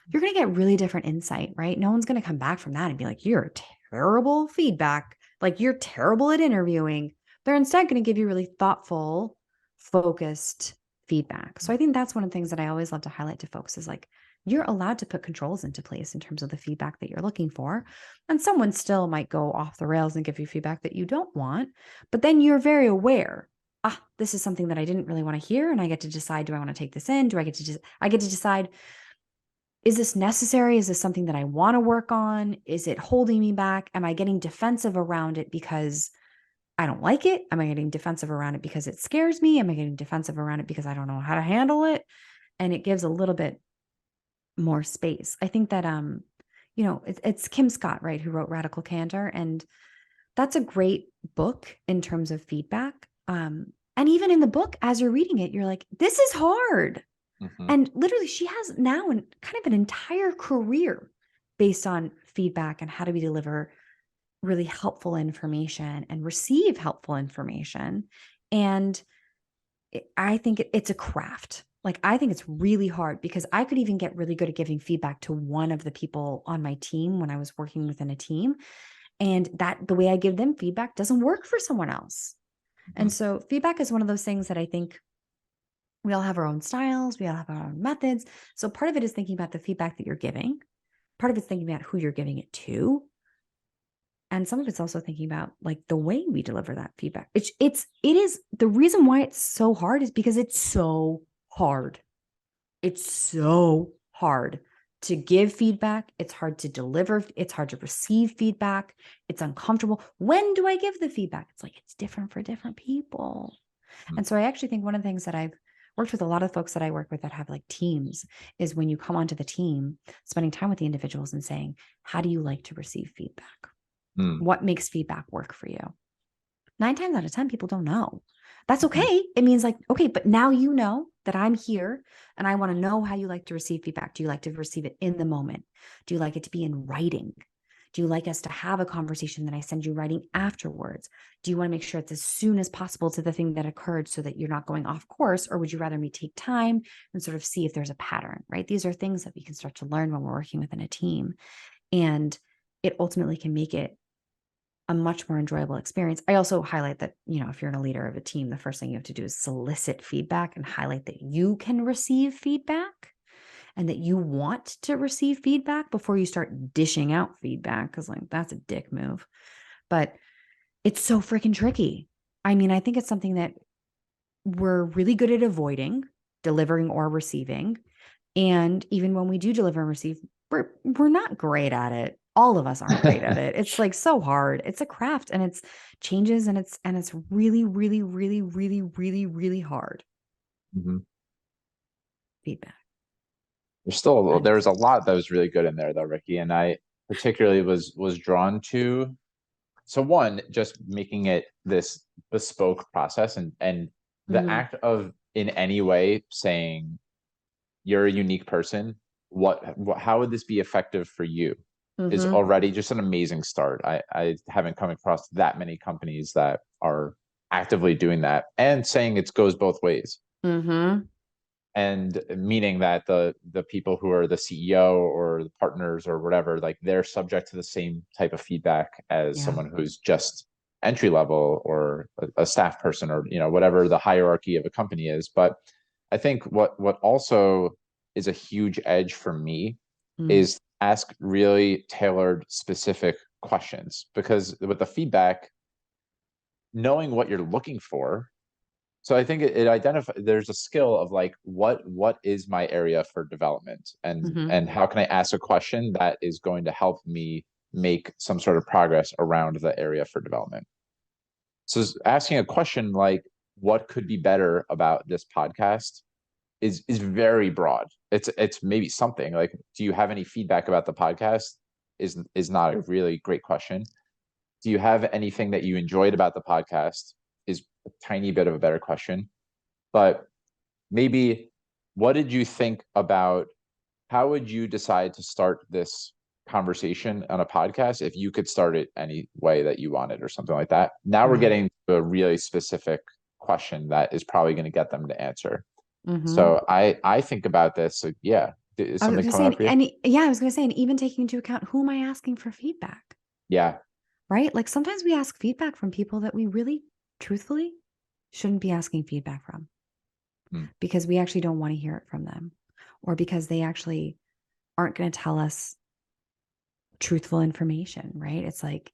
you're going to get really different insight, right? No one's going to come back from that and be like, you're terrible feedback. Like, you're terrible at interviewing. They're instead going to give you really thoughtful, focused feedback. So I think that's one of the things that I always love to highlight to folks is like, you're allowed to put controls into place in terms of the feedback that you're looking for. And someone still might go off the rails and give you feedback that you don't want, but then you're very aware. Ah, this is something that I didn't really want to hear. And I get to decide, do I want to take this in? I get to decide, is this necessary? Is this something that I want to work on? Is it holding me back? Am I getting defensive around it because I don't like it? Am I getting defensive around it because it scares me? Am I getting defensive around it because I don't know how to handle it? And it gives a little bit more space. I think that you know, it's Kim Scott, right, who wrote Radical Candor, and that's a great book in terms of feedback. And even in the book, as you're reading it, you're like, this is hard. Mhm. And literally, she has now kind of an entire career based on feedback and how do we deliver really helpful information and receive helpful information. And I think it's a craft. Like, I think it's really hard because I could even get really good at giving feedback to one of the people on my team when I was working within a team. And that the way I give them feedback doesn't work for someone else. And Mhm. so, feedback is one of those things that I think we all have our own styles, we all have our own methods. So part of it is thinking about the feedback that you're giving. Part of it's thinking about who you're giving it to. And some of it's also thinking about like the way we deliver that feedback. It is the reason why it's so hard is because it's so hard. It's so hard to give feedback. It's hard to deliver. It's hard to receive feedback. It's uncomfortable. When do I give the feedback? It's like, it's different for different people. Mhm. And so I actually think one of the things that I've worked with a lot of folks that I work with that have like teams is when you come onto the team, spending time with the individuals and saying, how do you like to receive feedback? Mm. What makes feedback work for you? 9 times out of 10, people don't know. That's Mhm. okay. It means like, okay, but now you know that I'm here and I want to know how you like to receive feedback. Do you like to receive it in the moment? Do you like it to be in writing? Do you like us to have a conversation that I send you writing afterwards? Do you want to make sure it's as soon as possible to the thing that occurred so that you're not going off course? Or would you rather me take time and sort of see if there's a pattern, right? These are things that we can start to learn when we're working within a team. And it ultimately can make it a much more enjoyable experience. I also highlight that, if you're a leader of a team, the first thing you have to do is solicit feedback and highlight that you can receive feedback and that you want to receive feedback before you start dishing out feedback. Cause like that's a dick move, but it's so freaking tricky. I mean, I think it's something that we're really good at avoiding delivering or receiving. And even when we do deliver and receive, we're not great at it. All of us aren't great at it. It's like so hard. It's a craft and it's changes and it's really, really, really, really, really, really hard. Mhm. Feedback. There's a lot that was really good in there though, Ricky, and I particularly was drawn to. So one, just making it this bespoke process, and the Mm-hmm. act of in any way saying you're a unique person, how would this be effective for you is Mm-hmm. already just an amazing start. I haven't come across that many companies that are actively doing that and saying it goes both ways, Mm-hmm. and meaning that the people who are the CEO or the partners or whatever, like they're subject to the same type of feedback as Yeah. someone who's just entry level or a staff person, or whatever the hierarchy of a company is. But I think what also is a huge edge for me Mm. is ask really tailored specific questions, because with the feedback, knowing what you're looking for. So I think it identifies, there's a skill of like what is my area for development, Mm-hmm. and how can I ask a question that is going to help me make some sort of progress around the area for development. So asking a question like what could be better about this podcast is very broad. It's maybe something like, do you have any feedback about the podcast, is not a really great question. Do you have anything that you enjoyed about the podcast, is a tiny bit of a better question. But maybe, what did you think about, how would you decide to start this conversation on a podcast if you could start it any way that you wanted, or something like that? Now we're Right. getting to a really specific question that is probably going to get them to answer. Mm-hmm. So I think about this. So yeah, is I was something gonna coming say, up for you? yeah, I was gonna say, and even taking into account who am I asking for feedback, Yeah. right? Like sometimes we ask feedback from people that we really, truthfully, shouldn't be asking feedback from, Hmm. because we actually don't want to hear it from them, or because they actually aren't going to tell us truthful information, right? It's like,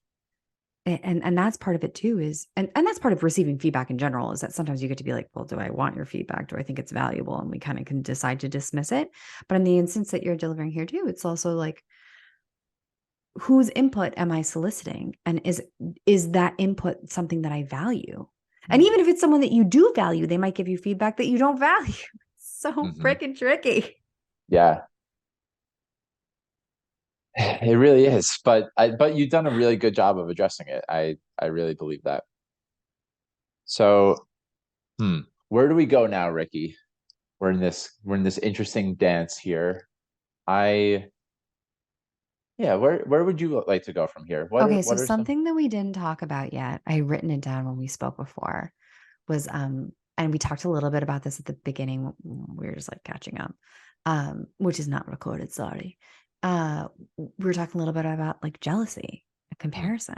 and that's part of it too, is and that's part of receiving feedback in general, is that sometimes you get to be like, well, do I want your feedback? Do I think it's valuable? And we kind of can decide to dismiss it. But in the instance that you're delivering here too, it's also like, whose input am I soliciting? And is that input something that I value? And Hmm. even if it's someone that you do value, they might give you feedback that you don't value. So Hmm. freaking tricky. Yeah. It really is, but you've done a really good job of addressing it. I really believe that. So, hmm, where do we go now, Ricky? We're in this interesting dance here. I Yeah, where would you like to go from here? What are Okay, so what are some something that we didn't talk about yet, I had written it down when we spoke before, was and we talked a little bit about this at the beginning. We were just like catching up, which is not recorded, sorry. We were talking a little bit about like jealousy, a hmm, comparison.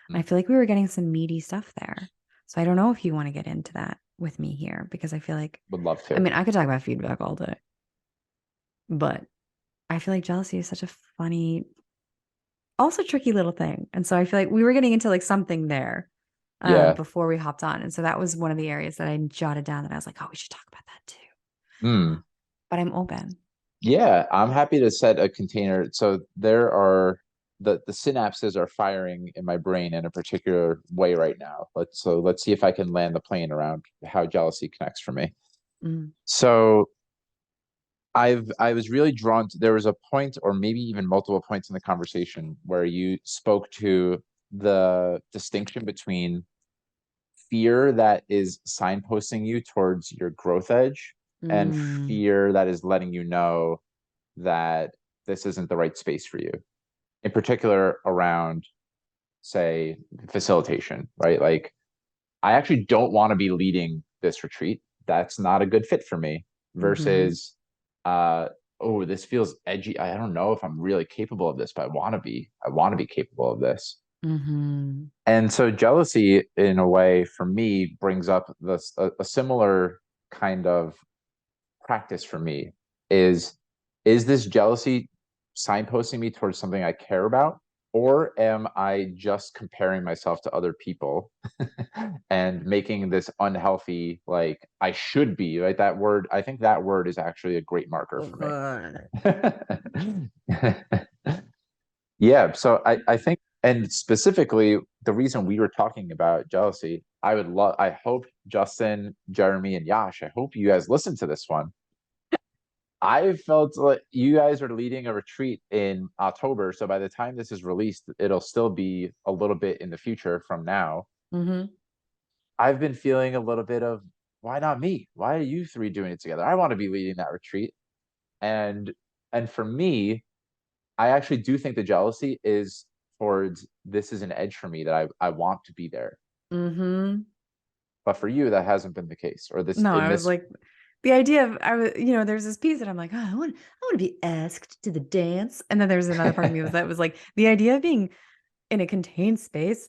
And I hmm, feel like we were getting some meaty stuff there. So I don't know if you want to get into that with me here, because I feel like, would love I to. mean, I could talk about feedback all day, but I feel like jealousy is such a funny, also tricky little thing. And so I feel like we were getting into like something there Yeah. before we hopped on. And so that was one of the areas that I jotted down that I was like, oh, we should talk about that too. Hmm. But I'm open. Yeah, I'm happy to set a container. So there are the synapses are firing in my brain in a particular way right now. Let's see if I can land the plane around how jealousy connects for me. Mm, So I was really drawn to, there was a point, or maybe even multiple points in the conversation, where you spoke to the distinction between fear that is signposting you towards your growth edge, and Mm, fear that is letting you know that this isn't the right space for you, in particular around, say, facilitation, right? Like, I actually don't want to be leading this retreat. That's not a good fit for me. mhm, Versus, oh, this feels edgy. I don't know if I'm really capable of this, but I want to be. I want to be capable of this. mhm. And so jealousy, in a way, for me, brings up this a similar kind of practice for me. Is is this jealousy signposting me towards something I care about, or am I just comparing myself to other people and making this unhealthy, like I should be, right? That word, I think that word is actually a great marker for Ugh. me. Yeah, so I think, and specifically the reason we were talking about jealousy, I hope Justin, Jeremy, and Yash, I hope you guys listen to this one. I felt like you guys are leading a retreat in October, so by the time this is released, it'll still be a little bit in the future from now. Mhm. I've been feeling a little bit of, why not me? Why are you three doing it together? I want to be leading that retreat. And and for me, I actually do think the jealousy is towards, this is an edge for me that I want to be there. Mhm. But for you, that hasn't been the case. Or this No, in I was this like, the idea of I was, there's this piece that I'm like, oh, I want to be asked to the dance, and then there's another part of me that was like, the idea of being in a contained space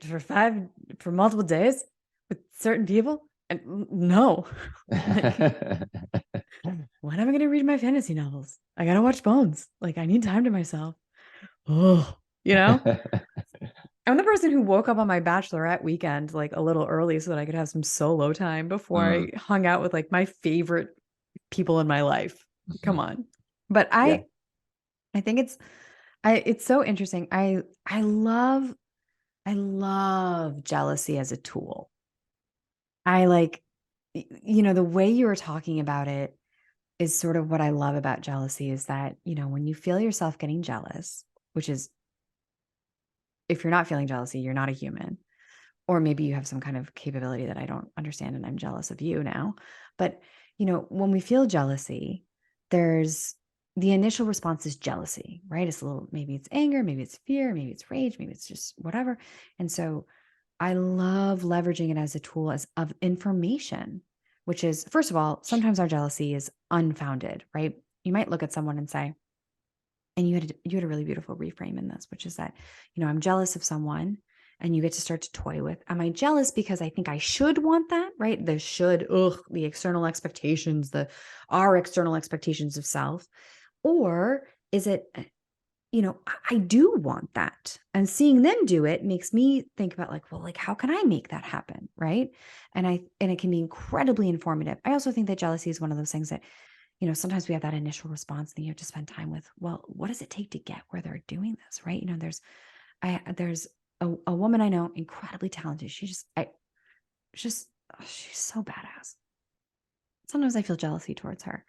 for for multiple days with certain people, and no, like, when am I going to read my fantasy novels? I gotta watch Bones. Like, I need time to myself. Oh, you know. I'm the person who woke up on my bachelorette weekend like a little early so that I could have some solo time before Mm, I hung out with like my favorite people in my life. Come mhm. on. But Yeah. I think it's so interesting. I love jealousy as a tool. I like the way you were talking about it is sort of what I love about jealousy is that, when you feel yourself getting jealous, which is, if you're not feeling jealousy, you're not a human. Or maybe you have some kind of capability that I don't understand and I'm jealous of you now. But, when we feel jealousy, there's the initial response is jealousy, right? It's a little, maybe it's anger, maybe it's fear, maybe it's rage, maybe it's just whatever. And so I love leveraging it as a tool as of information, which is, first of all, sometimes our jealousy is unfounded, right? You might look at someone and say, and you had a really beautiful reframe in this, which is that, I'm jealous of someone, and you get to start to toy with, am I jealous because I think I should want that, right? The should, the external expectations, our external expectations of self, or is it, I do want that. And seeing them do it makes me think about like, well, like, how can I make that happen? Right. And it can be incredibly informative. I also think that jealousy is one of those things that, sometimes we have that initial response and you have to spend time with, well, what does it take to get where they're doing this? Right. There's a woman I know, incredibly talented. She's so badass. Sometimes I feel jealousy towards her.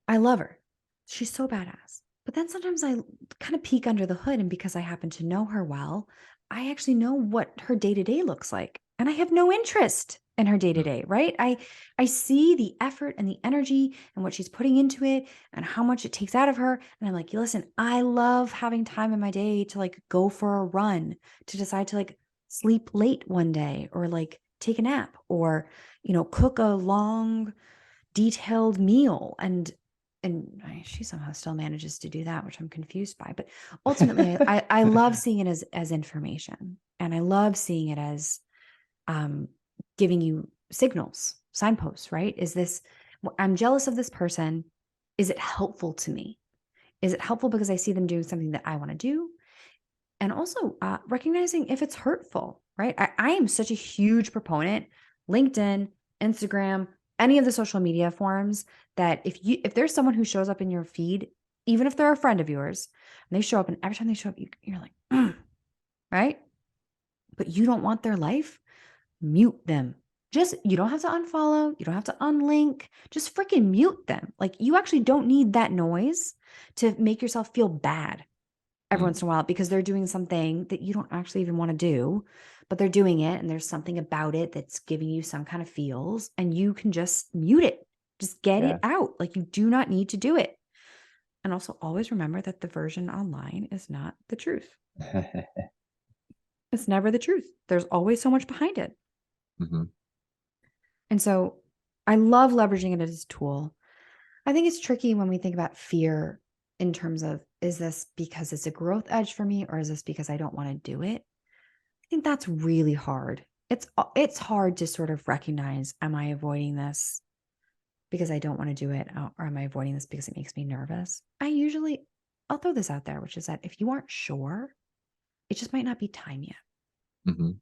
I love her. She's so badass. But then sometimes I kind of peek under the hood, and because I happen to know her well, I actually know what her day-to-day looks like. And I have no interest in her Mm. day-to-day, right? I see the effort and the energy and what she's putting into it and how much it takes out of her. And I'm like, listen, I love having time in my day to like go for a run, to decide to like sleep late one day or like take a nap or, cook a long detailed meal and she somehow still manages to do that, which I'm confused by. But ultimately, I love seeing it as information, and I love seeing it as um, giving you signals, signposts. Right? I'm jealous of this person. Is it helpful to me? Is it helpful because I see them doing something that I want to do? And also recognizing if it's hurtful. Right? I am such a huge proponent. LinkedIn, Instagram, any of the social media forums, that if there's someone who shows up in your feed, even if they're a friend of yours, and they show up, and every time they show up, you're like, right? But you don't want their life, mute them. You don't have to unfollow, you don't have to unlink, just freaking mute them. Like, you actually don't need that noise to make yourself feel bad every once in a while because they're doing something that you don't actually even want to do, but they're doing it. And there's something about it that's giving you some kind of feels, and you can just mute it, just get Yeah. it out. Like, you do not need to do it. And also always remember that the version online is not the truth. It's never the truth. There's always so much behind it. Mhm. And so I love leveraging it as a tool. I think it's tricky when we think about fear in terms of, is this because it's a growth edge for me, or is this because I don't want to do it? I think that's really hard. It's hard to sort of recognize, am I avoiding this because I don't want to do it, or am I avoiding this because it makes me nervous? I'll throw this out there, which is that if you aren't sure, it just might not be time yet. Mhm.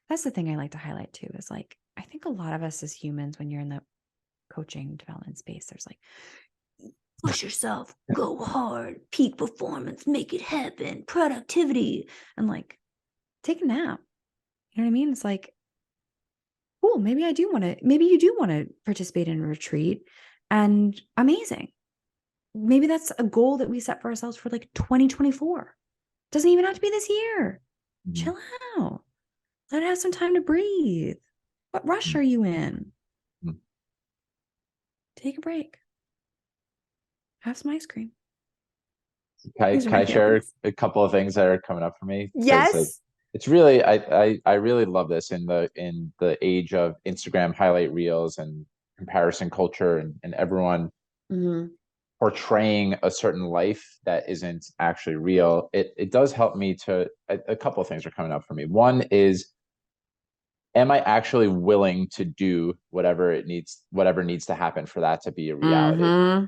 That's the thing I like to highlight too, is like, I think a lot of us as humans, when you're in the coaching development space, there's like, push yourself, go hard, peak performance, make it happen, productivity. And like, take a nap. You know what I mean? It's like, cool, maybe you do want to participate in a retreat, and amazing. Maybe that's a goal that we set for ourselves for like 2024. Doesn't even have to be this year. Mhm. Chill out. Let it have some time to breathe. What rush Mhm. are you in? Mhm. Take a break. Have some ice cream. Can I, These are can my I share feelings. a couple of things that are coming up for me? Because like Yes. it's really I really love this in the age of Instagram highlight reels and comparison culture and everyone Mm-hmm. portraying a certain life that isn't actually real. It does help me to a couple of things are coming up for me. One is, am I actually willing to do whatever needs to happen for that to be a reality? Mm-hmm.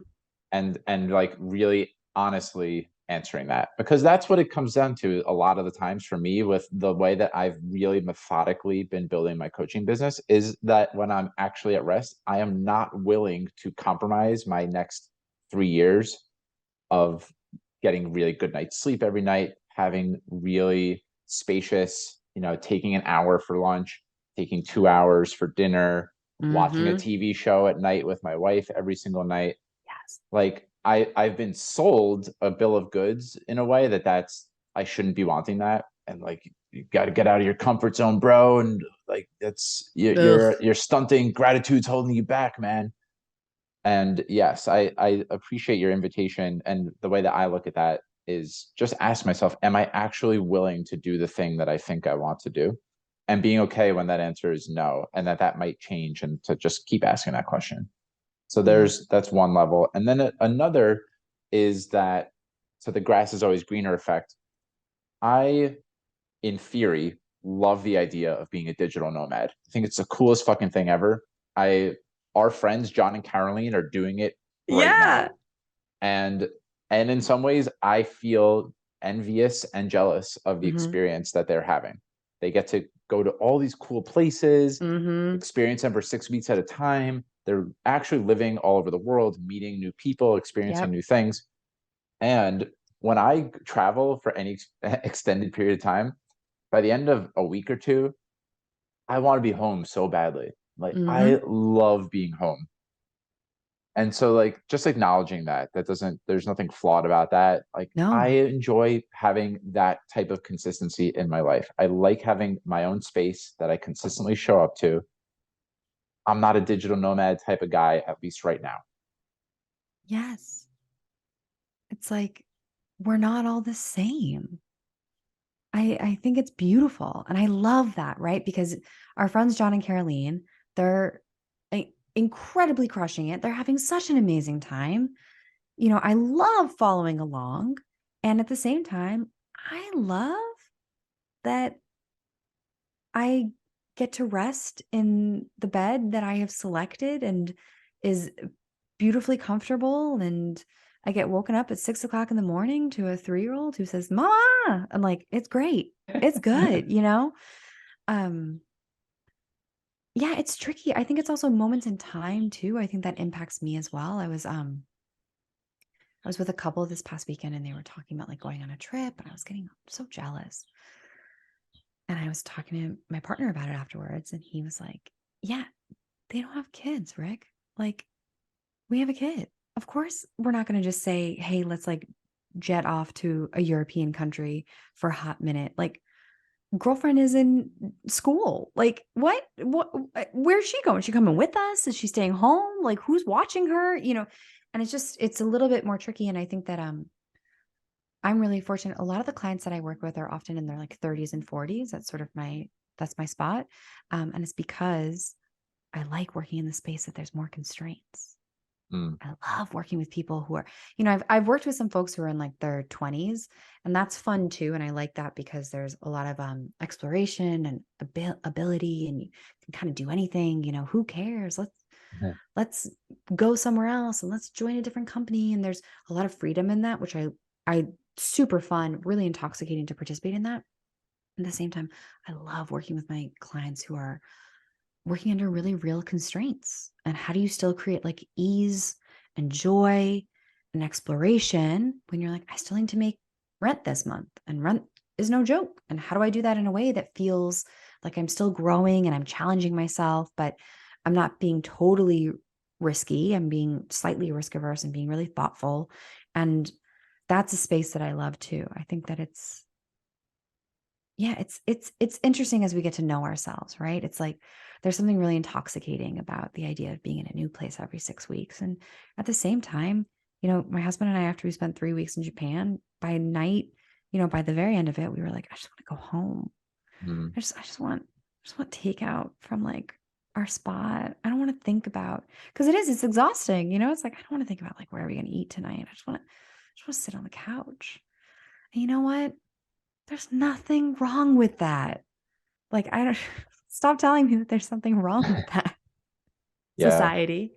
And like really honestly answering that, because that's what it comes down to a lot of the times for me with the way that I've really methodically been building my coaching business, is that when I'm actually at rest, I am not willing to compromise my next 3 years of getting really good night's sleep every night, having really spacious, taking an hour for lunch, taking 2 hours for dinner, watching a Mm-hmm. TV show at night with my wife every single night. Yes. Like I've been sold a bill of goods in a way that's I shouldn't be wanting that. And like, you got to get out of your comfort zone, bro. And like, that's Ugh. you're stunting. Gratitude's holding you back, man. And yes, I appreciate your invitation. And the way that I look at that is just ask myself, am I actually willing to do the thing that I think I want to do? And being okay when that answer is no, and that might change, and to just keep asking that question. So Yeah. that's one level. And then another is that, so the grass is always greener effect. I, in theory, love the idea of being a digital nomad. I think it's the coolest fucking thing ever. Our friends, John and Caroline, are doing it right now. Yeah. And and in some ways I feel envious and jealous of the Mm-hmm. experience that they're having. They get to go to all these cool places, Mm-hmm. experience them for 6 weeks at a time. They're actually living all over the world, meeting new people, experiencing Yep. new things. And when I travel for any extended period of time, by the end of a week or two, I want to be home so badly. Like, Mm-hmm. I love being home. And so like just acknowledging that doesn't, there's nothing flawed about that. Like, I No. enjoy having that type of consistency in my life. I like having my own space that I consistently show up to. I'm not a digital nomad type of guy, at least right now. Yes. It's like, we're not all the same. I think it's beautiful. And I love that, right? Because our friends, John and Caroline, they're incredibly crushing it. They're having such an amazing time. I love following along. And at the same time, I love that I get to rest in the bed that I have selected and is beautifully comfortable. And I get woken up at 6 o'clock in the morning to a 3-year-old who says, Mama. I'm like, it's great. It's good, Um, yeah, it's tricky. I think it's also moments in time too. I think that impacts me as well. I was with a couple this past weekend, and they were talking about like going on a trip, and I was getting so jealous. And I was talking to my partner about it afterwards, and he was like, yeah, they don't have kids, Rick. Like, we have a kid. Of course, we're not going to just say, hey, let's like jet off to a European country for a hot minute. Like, girlfriend is in school. Like, what, where's she going? Is she coming with us? Is she staying home? Like, who's watching her? And it's a little bit more tricky. And I think that, I'm really fortunate. A lot of the clients that I work with are often in their like 30s and 40s. That's my spot. And it's because I like working in the space that there's more constraints. Mm. I love working with people who are, I've worked with some folks who are in like their 20s, and that's fun too. And I like that because there's a lot of exploration and ability, and you can kind of do anything, who cares? Let's go somewhere else and let's join a different company. And there's a lot of freedom in that, which I super fun, really intoxicating to participate in that. At the same time, I love working with my clients who are working under really real constraints. And how do you still create like ease and joy and exploration when you're like, I still need to make rent this month, and rent is no joke. And how do I do that in a way that feels like I'm still growing and I'm challenging myself, but I'm not being totally risky. I'm being slightly risk averse and being really thoughtful. And that's a space that I love too. I think that it's interesting as we get to know ourselves, right? It's like there's something really intoxicating about the idea of being in a new place every 6 weeks. And at the same time, my husband and I, after we spent 3 weeks in Japan, by night, by the very end of it, we were like, I just want to go home. Mm. I just want takeout from like our spot. I don't want to think about, because it's exhausting. It's like, I don't want to think about like, where are we going to eat tonight? I just want to sit on the couch. And you know what? There's nothing wrong with that. Like, I don't stop telling me that there's something wrong with that. Yeah. Society.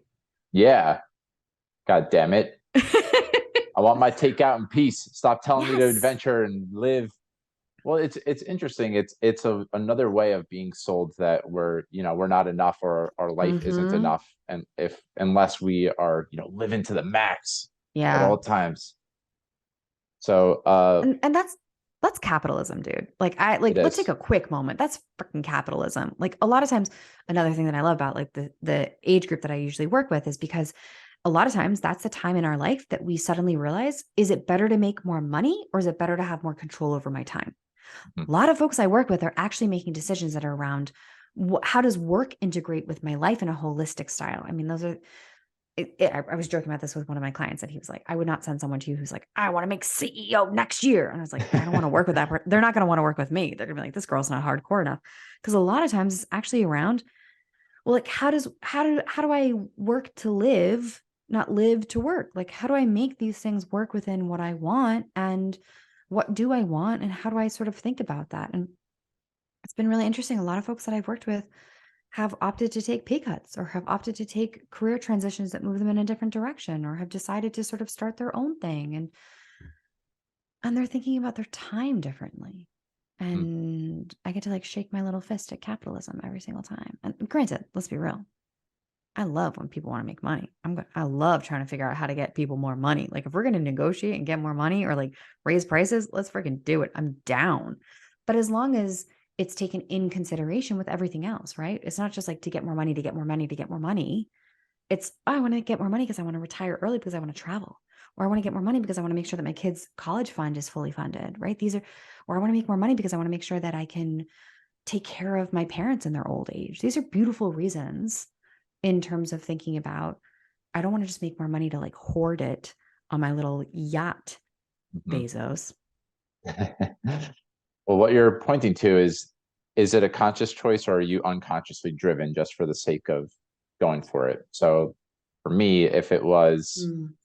Yeah. God damn it. I want my takeout in peace. Stop telling me to Yes. adventure and live. Well, it's interesting. It's another way of being sold that we're not enough, or our life isn't Mm-hmm. enough, and unless we are living to the max at Yeah. all times. So And that's capitalism, dude. Like, it let's take is. a quick moment. That's freaking capitalism. Like, a lot of times, another thing that I love about like the age group that I usually work with is because a lot of times that's the time in our life that we suddenly realize, is it better to make more money, or is it better to have more control over my time? Mhm. A lot of folks I work with are actually making decisions that are around how does work integrate with my life in a holistic style. I mean, those are I was joking about this with one of my clients, and he was like, I would not send someone to you who's like, I want to make CEO next year. And I was like, I don't want to work with that person. They're not going to want to work with me. They're going to be like, this girl's not hardcore enough. Because a lot of times it's actually around, well, like, how do I work to live, not live to work? Like, how do I make these things work within what I want, and what do I want, and how do I sort of think about that? And it's been really interesting. A lot of folks that I've worked with have opted to take pay cuts, or have opted to take career transitions that move them in a different direction, or have decided to sort of start their own thing. And they're thinking about their time differently. Mm. And I get to like shake my little fist at capitalism every single time. And granted, let's be real, I love when people want to make money. I love trying to figure out how to get people more money. Like, if we're going to negotiate and get more money, or like raise prices, let's freaking do it. I'm down. But as long as it's taken in consideration with everything else, right? It's not just like to get more money, to get more money, to get more money. It's, oh, I want to get more money because I want to retire early, because I want to travel. Or I want to get more money because I want to make sure that my kids' college fund is fully funded, right? Or I want to make more money because I want to make sure that I can take care of my parents in their old age. These are beautiful reasons in terms of thinking about, I don't want to just make more money to like hoard it on my little yacht, Mhm. Bezos. Well, what you're pointing to is it a conscious choice, or are you unconsciously driven just for the sake of going for it? So for me, if it was, Mm.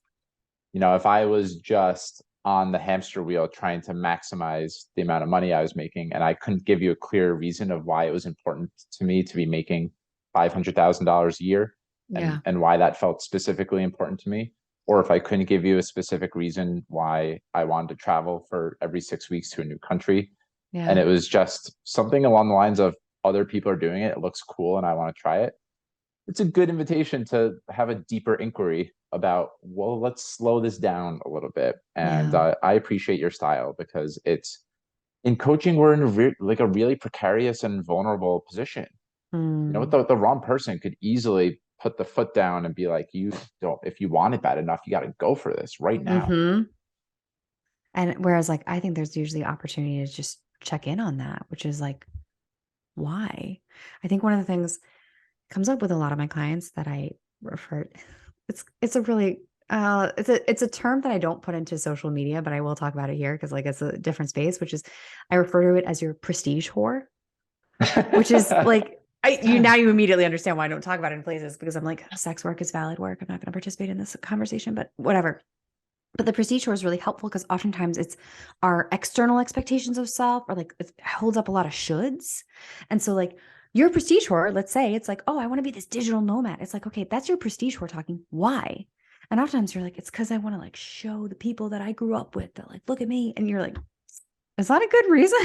if I was just on the hamster wheel trying to maximize the amount of money I was making, and I couldn't give you a clear reason of why it was important to me to be making $500,000 a year, Yeah. and why that felt specifically important to me, or if I couldn't give you a specific reason why I wanted to travel for every 6 weeks to a new country, and Yeah. it was just something along the lines of other people are doing it, it looks cool, and I want to try it, it's a good invitation to have a deeper inquiry about, well, let's slow this down a little bit. And Yeah. I appreciate your style, because it's in coaching, we're in like a really precarious and vulnerable position. Mm. The wrong person could easily put the foot down and be like, you don't, if you want it bad enough, you got to go for this right now. Mm-hmm. And whereas like, I think there's usually opportunity to just check in on that, which is like, why? I think one of the things comes up with a lot of my clients that I refer, it's a really, it's a term that I don't put into social media, but I will talk about it here because like it's a different space, which is I refer to it as your prestige whore, which is like you immediately understand why I don't talk about it in places because I'm like, sex work is valid work. I'm not going to participate in this conversation, but whatever. But the prestige score is really helpful because oftentimes it's our external expectations of self, or like it holds up a lot of shoulds. And so, like, your prestige whore, let's say it's like, oh, I want to be this digital nomad. It's like, okay, that's your prestige whore talking. Why? And oftentimes you're like, it's because I want to like show the people that I grew up with that like, look at me. And you're like, is that a good reason?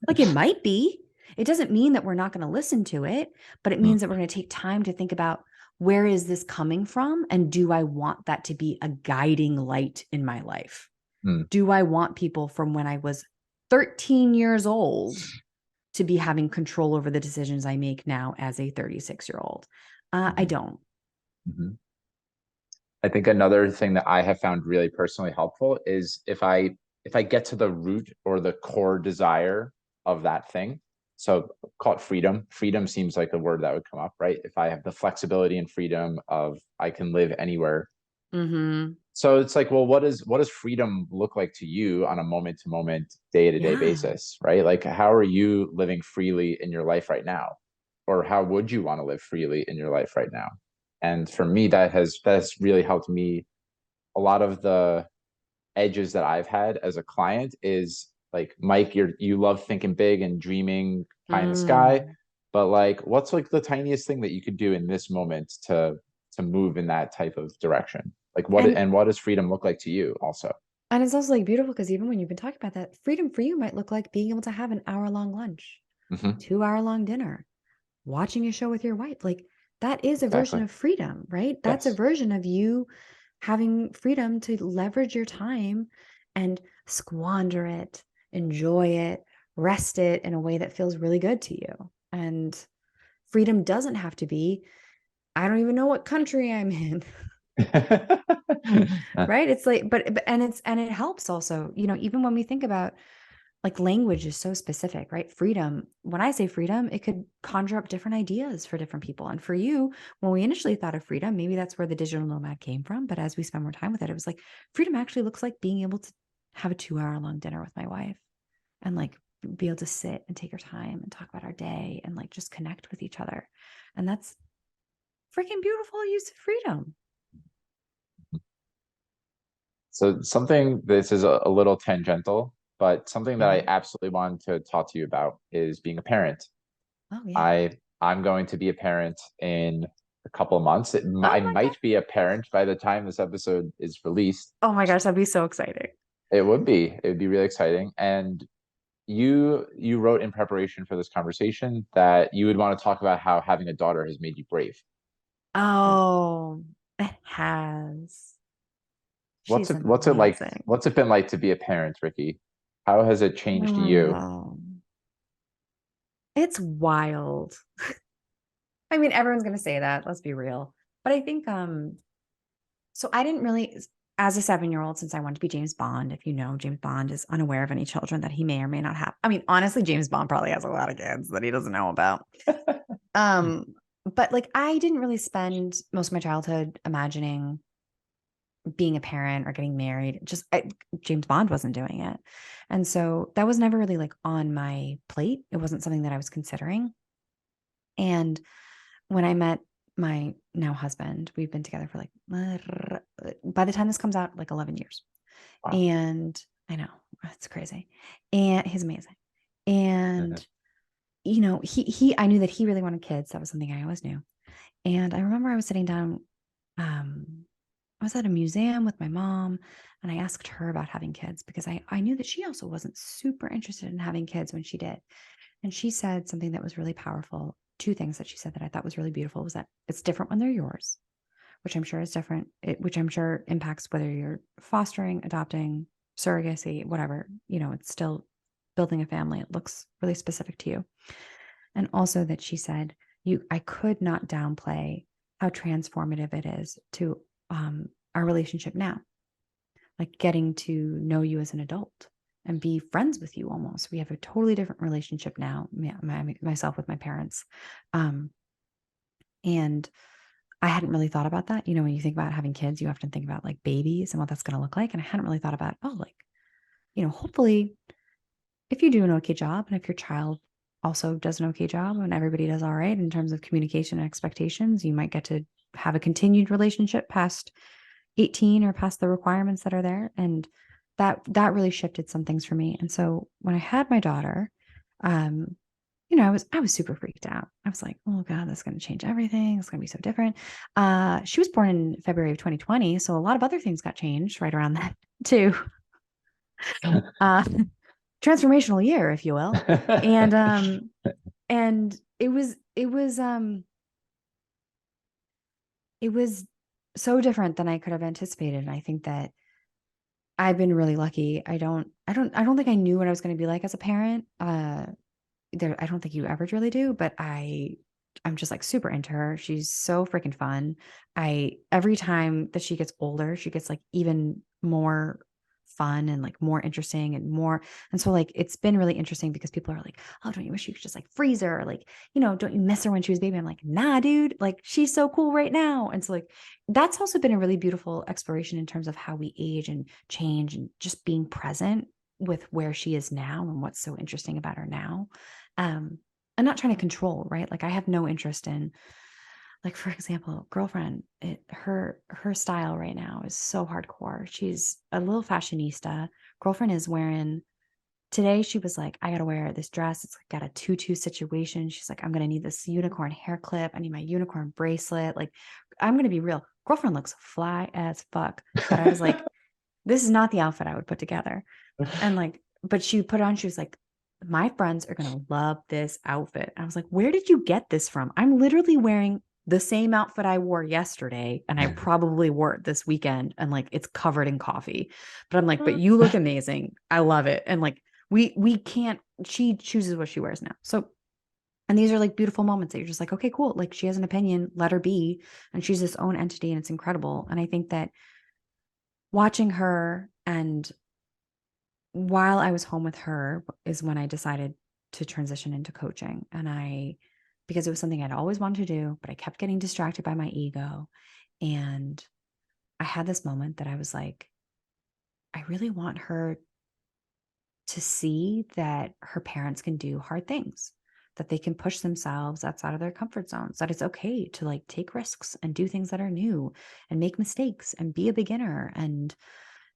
Like, it might be. It doesn't mean that we're not going to listen to it, but it Mm, means that we're going to take time to think about where is this coming from? And do I want that to be a guiding light in my life? mm, Do I want people from when I was 13 years old to be having control over the decisions I make now as a 36-year-old? I mhm, don't. mhm. I think another thing that I have found really personally helpful is if I get to the root or the core desire of that thing. So call it freedom. Freedom seems like a word that would come up, right? If I have the flexibility and freedom of I can live anywhere. Mm-hmm. So it's like, well, what does freedom look like to you on a moment to moment, day to day Yeah. basis, right? Like how are you living freely in your life right now? Or how would you want to live freely in your life right now? And for me, that's really helped me. A lot of the edges that I've had as a client is like, Mike, you love thinking big and dreaming pie in the sky, Mm. but like what's like the tiniest thing that you could do in this moment to move in that type of direction? Like And what does freedom look like to you also? and it's also like beautiful because even when you've been talking about that, freedom for you might look like being able to have an hour-long lunch, Hmm. 2-hour-long dinner, watching a show with your wife. Like that is a version Exactly. of freedom, right? That's a Yes. version of you having freedom to leverage your time and squander it, enjoy it, rest it in a way that feels really good to you. And freedom doesn't have to be, I don't even know what country I'm in. Right? It's like, but and it helps also, even when we think about like language is so specific, right? Freedom. When I say freedom, it could conjure up different ideas for different people. And for you, when we initially thought of freedom, maybe that's where the digital nomad came from. But as we spend more time with it, it was like freedom actually looks like being able to have a 2-hour long dinner with my wife and like be able to sit and take our time and talk about our day and like just connect with each other. And that's freaking beautiful use of freedom. So something this is a little tangential, but something that I Yeah. absolutely wanted to talk to you about is being a parent. Oh, yeah. I'm going to be a parent in a couple of months. I Oh my God. might be a parent by the time this episode is released. Oh my gosh, that'd be so exciting. It would be really exciting. And you wrote in preparation for this conversation that you would want to talk about how having a daughter has made you brave. Oh, it has. What's She's it what's it like amazing. what's it been like to be a parent, Ricky? How has it changed you? Oh, it's wild. I mean, everyone's gonna say that, let's be real. But I think so I didn't really as a 7-year-old, since I wanted to be James Bond, if you know, James Bond is unaware of any children that he may or may not have. I mean, honestly, James Bond probably has a lot of kids that he doesn't know about. Um, but like I didn't really spend most of my childhood imagining being a parent or getting married. James Bond wasn't doing it. And so that was never really like on my plate. It wasn't something that I was considering. And when I met my now husband, we've been together for like, by the time this comes out, like 11 years. Wow. And I know it's crazy. And he's amazing. And, I knew that he really wanted kids. That was something I always knew. And I remember I was sitting down, um, I was at a museum with my mom and I asked her about having kids because I knew that she also wasn't super interested in having kids when she did. And she said something that was really powerful. Two things that she said that I thought was really beautiful was that it's different when they're yours, which I'm sure is different, which I'm sure impacts whether you're fostering, adopting, surrogacy, whatever, it's still building a family. It looks really specific to you. And also that she said, I could not downplay how transformative it is to our relationship now. like getting to know you as an adult and be friends with you almost. We have a totally different relationship now, myself with my parents. And I hadn't really thought about that. You know, when you think about having kids, you often think about like babies and what that's going to look like. And I hadn't really thought about, oh, like, you know, hopefully if you do an okay job and if your child also does an okay job and everybody does all right in terms of communication and expectations, you might get to have a continued relationship past 18 or past the requirements that are there. And that really shifted some things for me. And so when I had my daughter, you know, I was super freaked out. I was like, oh God, that's going to change everything. It's going to be so different. She was born in February of 2020. So a lot of other things got changed right around that too. Uh, transformational year, if you will. And it was so different than I could have anticipated. And I think that I've been really lucky. I don't think I knew what I was going to be like as a parent. I don't think you ever really do, but I'm just like super into her. She's so freaking fun. Every time that she gets older, she gets like even more fun and like more interesting and more. And so like it's been really interesting because people are like, oh, don't you wish you could just like freeze her? Or, like, you know, don't you miss her when she was a baby? I'm like, nah, dude, like she's so cool right now. And so like that's also been a really beautiful exploration in terms of how we age and change and just being present with where she is now and what's so interesting about her now. I'm not trying to control, right? Like I have no interest in, like, for example, girlfriend, her style right now is so hardcore. She's a little fashionista. Girlfriend is wearing today. She was like, I gotta wear this dress. It's got a tutu situation. She's like, I'm gonna need this unicorn hair clip. I need my unicorn bracelet. Like, I'm gonna be real. Girlfriend looks fly as fuck. But I was like, this is not the outfit I would put together. And like, but she put on, she was like, my friends are going to love this outfit. I was like, where did you get this from? I'm literally wearing the same outfit I wore yesterday. And I probably wore it this weekend and like, it's covered in coffee, but I'm like, but you look amazing. I love it. And like, we can't, she chooses what she wears now. So, and these are like beautiful moments that you're just like, okay, cool. Like she has an opinion, let her be. And she's this own entity and it's incredible. And I think that watching her and while I was home with her is when I decided to transition into coaching. And because it was something I'd always wanted to do, but I kept getting distracted by my ego. And I had this moment that I was like, I really want her to see that her parents can do hard things, that they can push themselves outside of their comfort zones, that it's okay to like take risks and do things that are new and make mistakes and be a beginner and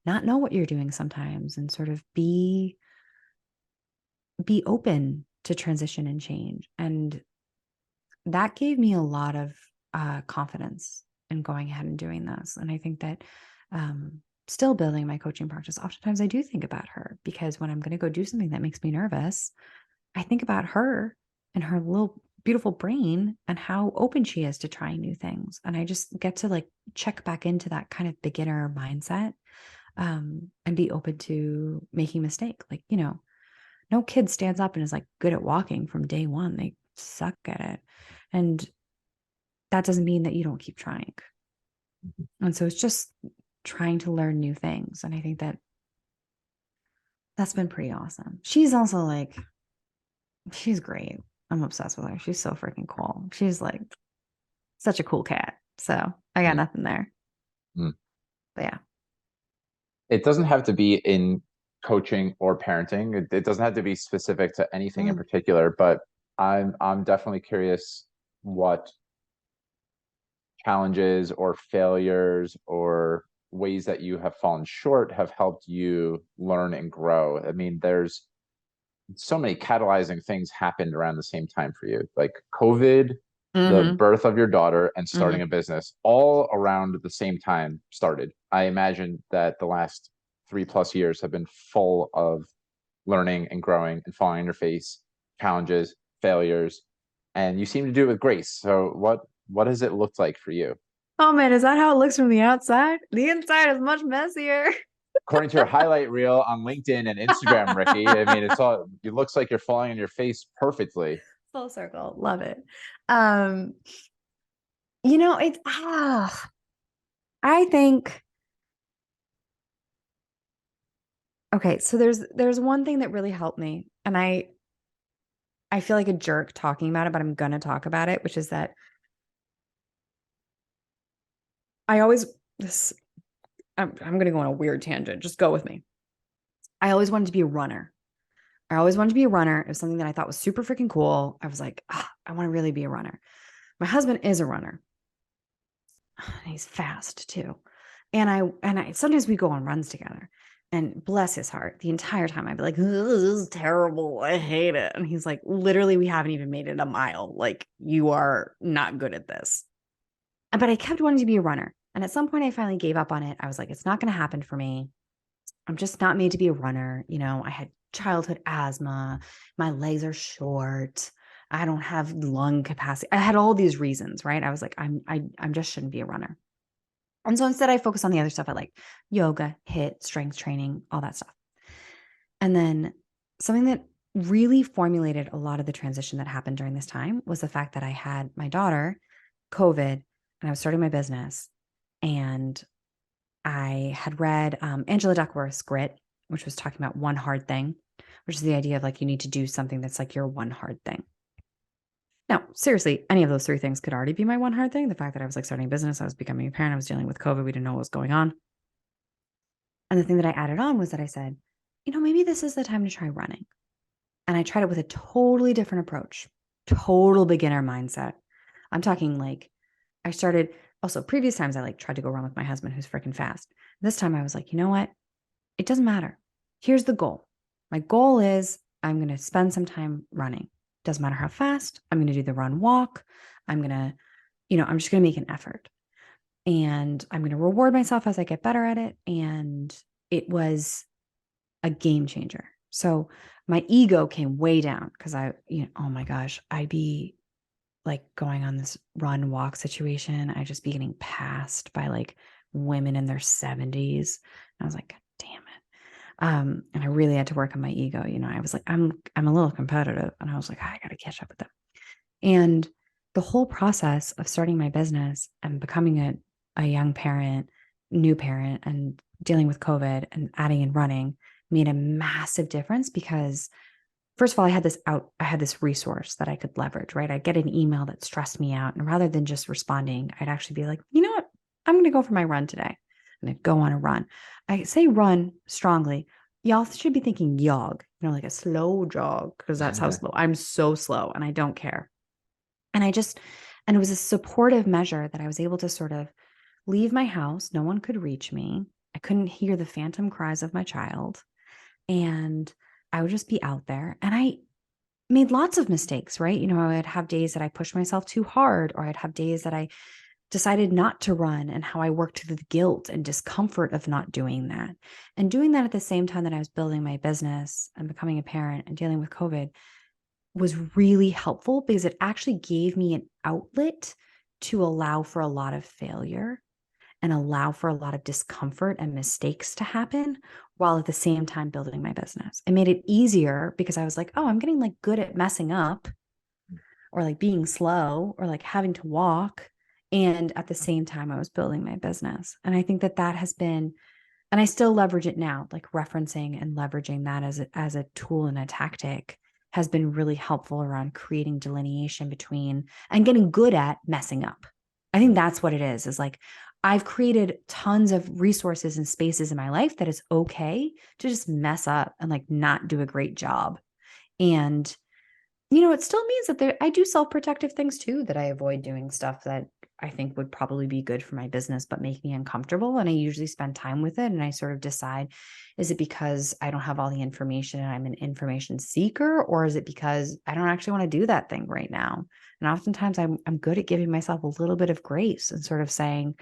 not know what you're doing sometimes and sort of be open to transition and change. And that gave me a lot of confidence in going ahead and doing this. And I think that still building my coaching practice, oftentimes I do think about her because when I'm going to go do something that makes me nervous, I think about her and her little beautiful brain and how open she is to trying new things. And I just get to like check back into that kind of beginner mindset and be open to making a mistake. Like, you know, no kid stands up and is like good at walking from day one. They suck at it. And that doesn't mean that you don't keep trying. And so it's just trying to learn new things. And I think that that's been pretty awesome. She's also like, she's great. I'm obsessed with her. She's so freaking cool. She's like such a cool cat. So I got nothing there. Mm. But yeah. It doesn't have to be in coaching or parenting. It doesn't have to be specific to anything in particular, but I'm definitely curious what challenges or failures or ways that you have fallen short have helped you learn and grow. I mean, there's so many catalyzing things happened around the same time for you, like COVID, the birth of your daughter, and starting a business, all around the same time started. I imagine that the last 3+ years have been full of learning and growing and falling on your face, challenges, failures, and you seem to do it with grace. So what has it looked like for you? Oh man, is that how it looks from the outside? The inside is much messier. According to your highlight reel on LinkedIn and Instagram, Rikki, I mean, it looks like you're falling on your face perfectly. Full circle. Love it. Um, you know, I think Okay, so there's one thing that really helped me, and I feel like a jerk talking about it, but I'm gonna talk about it, which is that I always this I'm gonna go on a weird tangent. Just go with me. I always wanted to be a runner. I always wanted to be a runner. It was something that I thought was super freaking cool. I was like, I want to really be a runner. My husband is a runner. He's fast too. And I sometimes we go on runs together. And bless his heart, the entire time I'd be like, this is terrible. I hate it. And he's like, literally, we haven't even made it a mile. Like, you are not good at this. But I kept wanting to be a runner. And at some point, I finally gave up on it. I was like, it's not going to happen for me. I'm just not made to be a runner. You know, I had childhood asthma. My legs are short. I don't have lung capacity. I had all these reasons, right? I was like, I'm just shouldn't be a runner. And so instead I focus on the other stuff I like: yoga, HIIT, strength training, all that stuff. And then something that really formulated a lot of the transition that happened during this time was the fact that I had my daughter, COVID, and I was starting my business. And I had read Angela Duckworth's Grit, which was talking about one hard thing, which is the idea of like you need to do something that's like your one hard thing. Now, seriously, any of those three things could already be my one hard thing. The fact that I was like starting a business, I was becoming a parent, I was dealing with COVID, we didn't know what was going on. And the thing that I added on was that I said, maybe this is the time to try running. And I tried it with a totally different approach, total beginner mindset. I'm talking like I started also previous times I like tried to go run with my husband who's freaking fast. This time I was like, you know what? It doesn't matter. Here's the goal. My goal is I'm going to spend some time running. Doesn't matter how fast. I'm going to do the run walk. I'm going to, I'm just going to make an effort. And I'm going to reward myself as I get better at it. And it was a game changer. So my ego came way down because oh my gosh, I'd be like going on this run walk situation. I'd just be getting passed by like women in their 70s. And I was like, God damn it. And I really had to work on my ego. I was like, I'm a little competitive. And I was like, I got to catch up with them. And the whole process of starting my business and becoming a young parent, new parent, and dealing with COVID and adding and running made a massive difference because first of all, I had this resource that I could leverage, right? I'd get an email that stressed me out. And rather than just responding, I'd actually be like, you know what? I'm going to go for my run today. And I'd go on a run. I say run strongly. Y'all should be thinking jog, like a slow jog, because that's how slow. I'm so slow and I don't care. And it was a supportive measure that I was able to sort of leave my house. No one could reach me. I couldn't hear the phantom cries of my child. And I would just be out there. And I made lots of mistakes, right? I would have days that I pushed myself too hard, or I'd have days that I decided not to run, and how I worked through the guilt and discomfort of not doing that. And doing that at the same time that I was building my business and becoming a parent and dealing with COVID was really helpful because it actually gave me an outlet to allow for a lot of failure and allow for a lot of discomfort and mistakes to happen while at the same time building my business. It made it easier because I was like, oh, I'm getting like good at messing up or like being slow or like having to walk. And at the same time, I was building my business. And I think that has been, and I still leverage it now, like referencing and leveraging that as a tool and a tactic has been really helpful around creating delineation between and getting good at messing up. I think that's what it is like, I've created tons of resources and spaces in my life that it's okay to just mess up and like not do a great job. And, it still means that I do self-protective things too, that I avoid doing stuff that I think would probably be good for my business, but make me uncomfortable. And I usually spend time with it. And I sort of decide, is it because I don't have all the information and I'm an information seeker? Or is it because I don't actually want to do that thing right now? And oftentimes I'm good at giving myself a little bit of grace and sort of saying,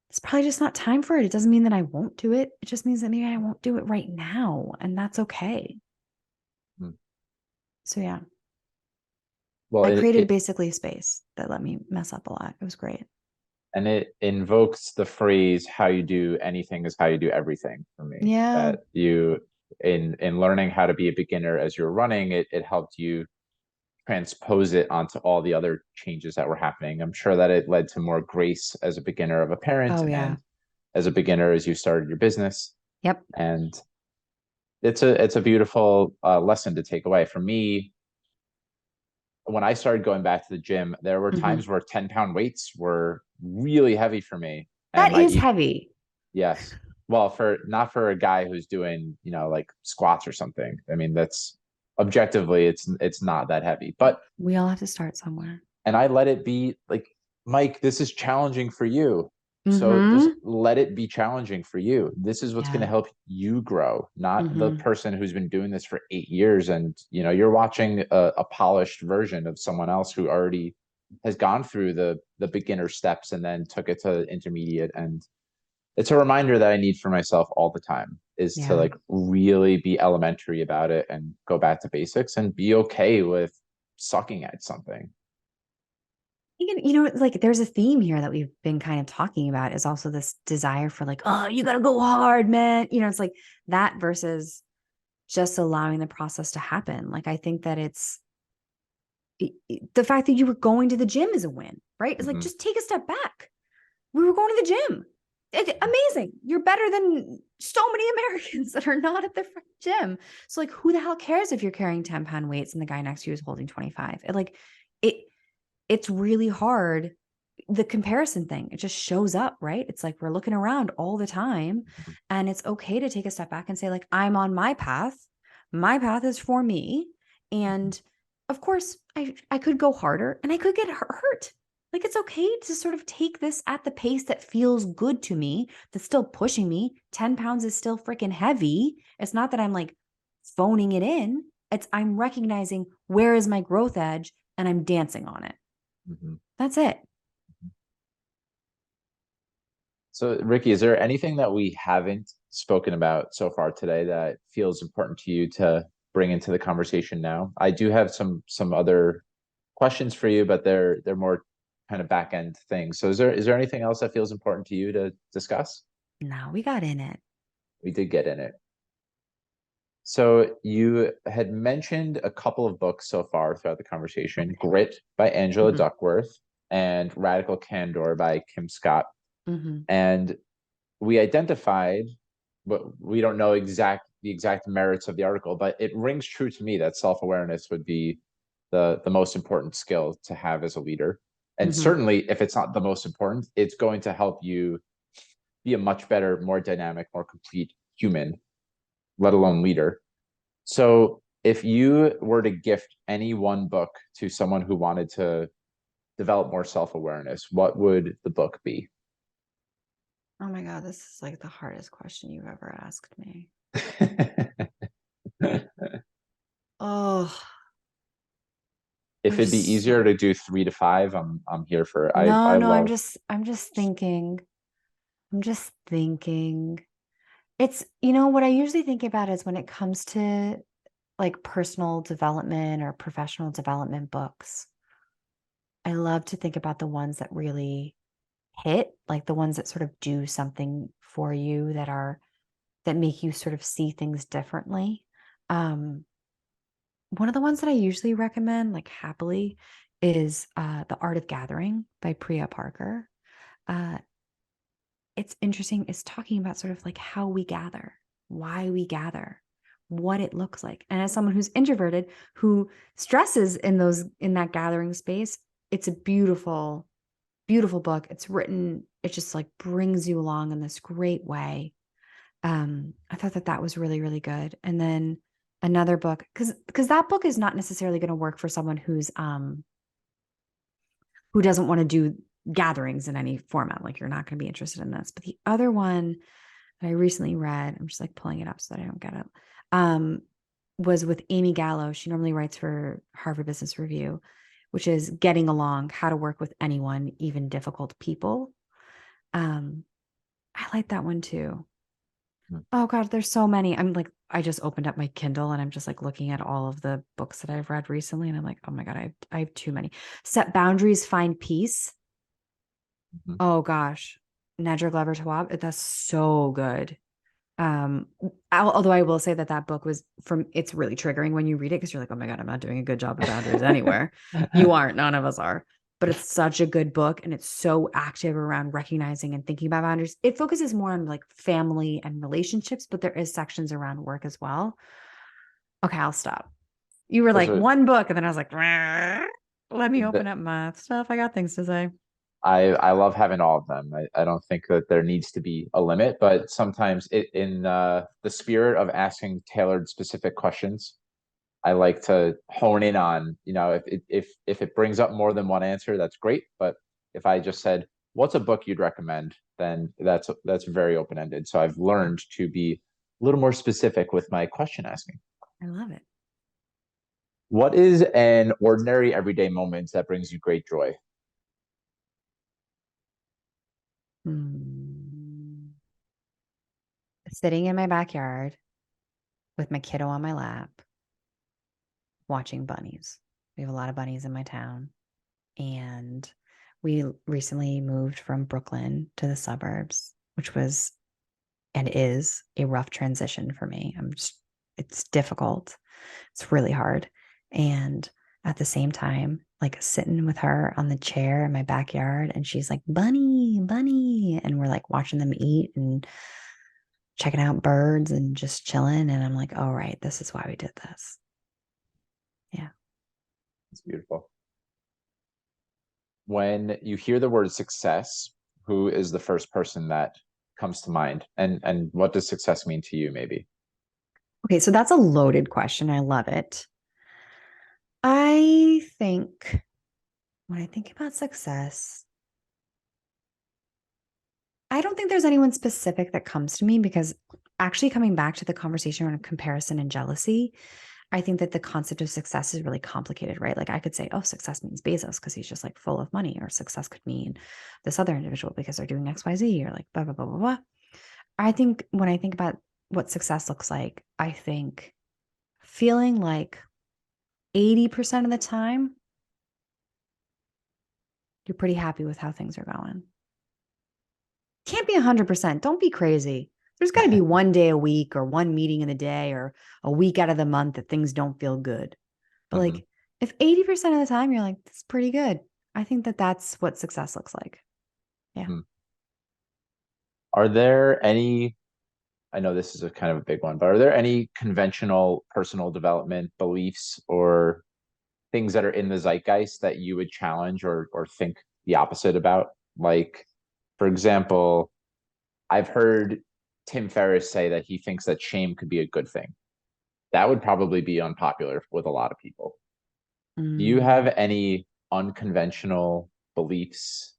it's probably just not time for it. It doesn't mean that I won't do it. It just means that maybe I won't do it right now. And that's okay. Hmm. So yeah, Well, I created basically a space that let me mess up a lot. It was great. and it invokes the phrase, how you do anything is how you do everything for me. Yeah. That you in learning how to be a beginner as you're running, it helped you transpose it onto all the other changes that were happening. I'm sure that it led to more grace as a beginner of a parent Oh yeah. and as a beginner as you started your business. Yep. And it's a beautiful lesson to take away. For me, when I started going back to the gym, there were Mhm. times where 10-pound weights were really heavy for me. And That my is heavy. yes. Well, for not for a guy who's doing, like squats or something. I mean, that's objectively it's not that heavy. But We all have to start somewhere. and I let it be like, Mike, this is challenging for you. So just Mm-hmm. let it be challenging for you. This is what's going to Yeah. help you grow, not the Mm-hmm. person who's been doing this for 8 years. And, you're watching a polished version of someone else who already has gone through the beginner steps and then took it to intermediate. And it's a reminder that I need for myself all the time is to Yeah. like really be elementary about it and go back to basics and be okay with sucking at something. Like there's a theme here that we've been kind of talking about is also this desire for like, oh, you got to go hard, man. It's like that versus just allowing the process to happen. Like, I think that the fact that you were going to the gym is a win, right? It's like, Mhm. just take a step back. We were going to the gym. Amazing. You're better than so many Americans that are not at the gym. So like, who the hell cares if you're carrying 10-pound weights and the guy next to you is holding 25? It it's really hard. The comparison thing, it just shows up, right? It's like we're looking around all the time, and it's okay to take a step back and say like, I'm on my path. My path is for me. And of course, I could go harder and I could get hurt. Like, it's okay to sort of take this at the pace that feels good to me, that's still pushing me. 10 pounds is still freaking heavy. It's not that I'm like phoning it in. It's I'm recognizing where is my growth edge and I'm dancing on it. Mhm. That's it. So, Ricky, is there anything that we haven't spoken about so far today that feels important to you to bring into the conversation now? I do have some other questions for you, but they're more kind of back end things. So, is there anything else that feels important to you to discuss? No, we got in it. We did get in it. So, you had mentioned a couple of books so far throughout the conversation: Okay. Grit by Angela Mm-hmm. Duckworth and Radical Candor by Kim Scott. Mm-hmm. And we identified, but we don't know the exact merits of the article, but it rings true to me that self-awareness would be the most important skill to have as a leader. And Mm-hmm. certainly if it's not the most important, it's going to help you be a much better, more dynamic, more complete human, let alone leader. So if you were to gift any one book to someone who wanted to develop more self-awareness, what would the book be? Oh my God, this is like the hardest question you've ever asked me. Oh, If it'd there's be easier to do 3 to 5, I'm here for it. I no, I no, love. I'm just thinking. I'm just thinking. It's, what I usually think about is when it comes to like personal development or professional development books. I love to think about the ones that really hit, like the ones that sort of do something for you that make you sort of see things differently. Um, One of the ones that I usually recommend, like happily, is The Art of Gathering by Priya Parker. Uh, it's interesting. It's talking about sort of like how we gather, why we gather, what it looks like. And as someone who's introverted, who stresses in that gathering space, it's a beautiful, beautiful book. It's written, it just like brings you along in this great way. I thought that was really, really good. And then another book, because that book is not necessarily going to work for someone who doesn't want to do gatherings in any format. Like, you're not going to be interested in this. But the other one that I recently read, I'm just like pulling it up so that I don't get it. Was with Amy Gallo. She normally writes for Harvard Business Review, which is Getting Along: How to Work with Anyone, Even Difficult People. Um, I like that one too. Oh God, there's so many. I just opened up my Kindle and I'm just like looking at all of the books that I've read recently, and I'm like, oh my God, I have too many. Set Boundaries, Find Peace. Mhm. Oh gosh, Nedra Glover Tawwab. That's so good. Um, Although I will say that book it's really triggering when you read it because you're like, oh my God, I'm not doing a good job of boundaries anywhere. You aren't. None of us are. but it's such a good book and it's so active around recognizing and thinking about boundaries. It focuses more on like family and relationships, but there is sections around work as well. Okay, I'll stop. You were Those like are one book, and then I was like, let me open the up my stuff. I got things to say. I love having all of them. I don't think that there needs to be a limit, but sometimes in the spirit of asking tailored specific questions, I like to hone in on, if it brings up more than one answer, that's great. But if I just said, what's a book you'd recommend, then that's very open-ended. So I've learned to be a little more specific with my question asking. I love it. What is an ordinary everyday moment that brings you great joy? Hmm. Sitting in my backyard with my kiddo on my lap, watching bunnies. We have a lot of bunnies in my town. And we recently moved from Brooklyn to the suburbs, which was and is a rough transition for me. It's difficult. It's really hard. And at the same time, like sitting with her on the chair in my backyard, and she's like, Bunny, Bunny. And we're like watching them eat and checking out birds and just chilling. And I'm like, oh, right, this is why we did this. Yeah. It's beautiful. When you hear the word success, who is the first person that comes to mind? And what does success mean to you, maybe? Okay. So that's a loaded question. I love it. I think when I think about success, I don't think there's anyone specific that comes to me because actually coming back to the conversation around comparison and jealousy, I think that the concept of success is really complicated, right? Like I could say, oh, success means Bezos because he's just like full of money, or success could mean this other individual because they're doing XYZ, or like blah, blah, blah, blah, blah. I think when I think about what success looks like, I think feeling like 80% of the time, you're pretty happy with how things are going. Can't be 100%. Don't be crazy. There's got to be one day a week or one meeting in a day or a week out of the month that things don't feel good. But Mhm, like if 80% of the time you're like, that's pretty good. I think that that's what success looks like. Yeah. mhm. Are there any, I know this is a kind of a big one, but are there any conventional personal development beliefs or things that are in the zeitgeist that you would challenge or think the opposite about? Like, for example, I've heard Tim Ferriss say that he thinks that shame could be a good thing. That would probably be unpopular with a lot of people. Do you Mm. have any unconventional beliefs?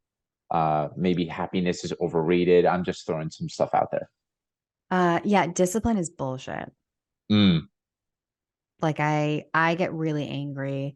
Maybe happiness is overrated. I'm just throwing some stuff out there. Yeah, discipline is bullshit. Mm, Like I get really angry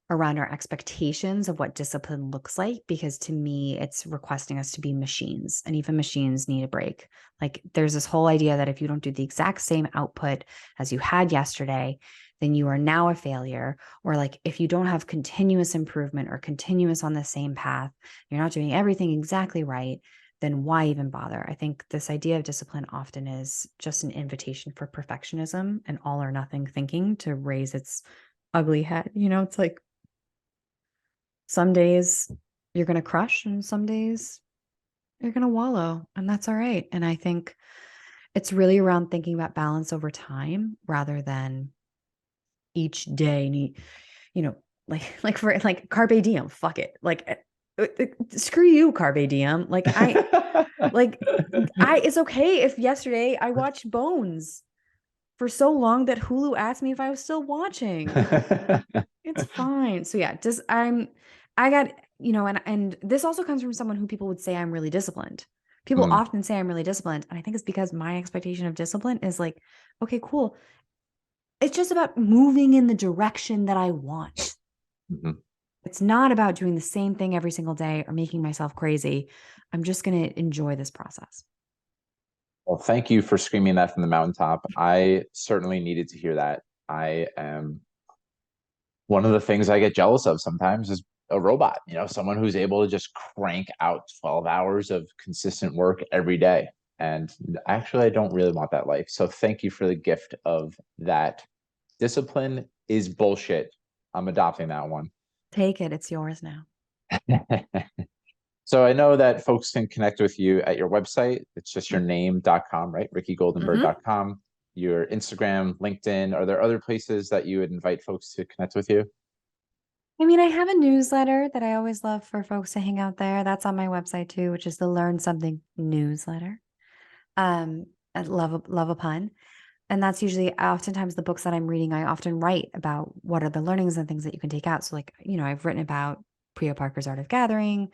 around our expectations of what discipline looks like because to me it's requesting us to be machines, and even machines need a break. Like there's this whole idea that if you don't do the exact same output as you had yesterday, then you are now a failure, or like if you don't have continuous improvement or continuous on the same path, you're not doing everything exactly right, then why even bother? I think this idea of discipline often is just an invitation for perfectionism and all or nothing thinking to raise its ugly head. It's like some days you're going to crush and some days you're going to wallow, and that's all right. And I think it's really around thinking about balance over time rather than each day need, you know, like for like carpe diem, fuck it. Like screw you, carpe diem. Like it's okay if yesterday I watched Bones for so long that Hulu asked me if I was still watching. It's fine. So yeah, just I got, and this also comes from someone who people would say I'm really disciplined. People Mm, often say I'm really disciplined, and I think it's because my expectation of discipline is like, okay, cool. It's just about moving in the direction that I want. mhm. It's not about doing the same thing every single day or making myself crazy. I'm just going to enjoy this process. Well, thank you for screaming that from the mountaintop. I certainly needed to hear that. I am one of the things I get jealous of sometimes is a robot, someone who's able to just crank out 12 hours of consistent work every day. And actually, I don't really want that life. So thank you for the gift of that. Discipline is bullshit. I'm adopting that one. Take it. It's yours now. So I know that folks can connect with you at your website. It's just your name.com, right? Mm-hmm. RikkiGoldenberg.com. Your Instagram, LinkedIn. Are there other places that you would invite folks to connect with you? I mean, I have a newsletter that I always love for folks to hang out there. That's on my website too, which is the Learn Something newsletter. Um, I love a pun. And that's usually oftentimes the books that I'm reading, I often write about what are the learnings and things that you can take out. So, like, I've written about Priya Parker's Art of Gathering,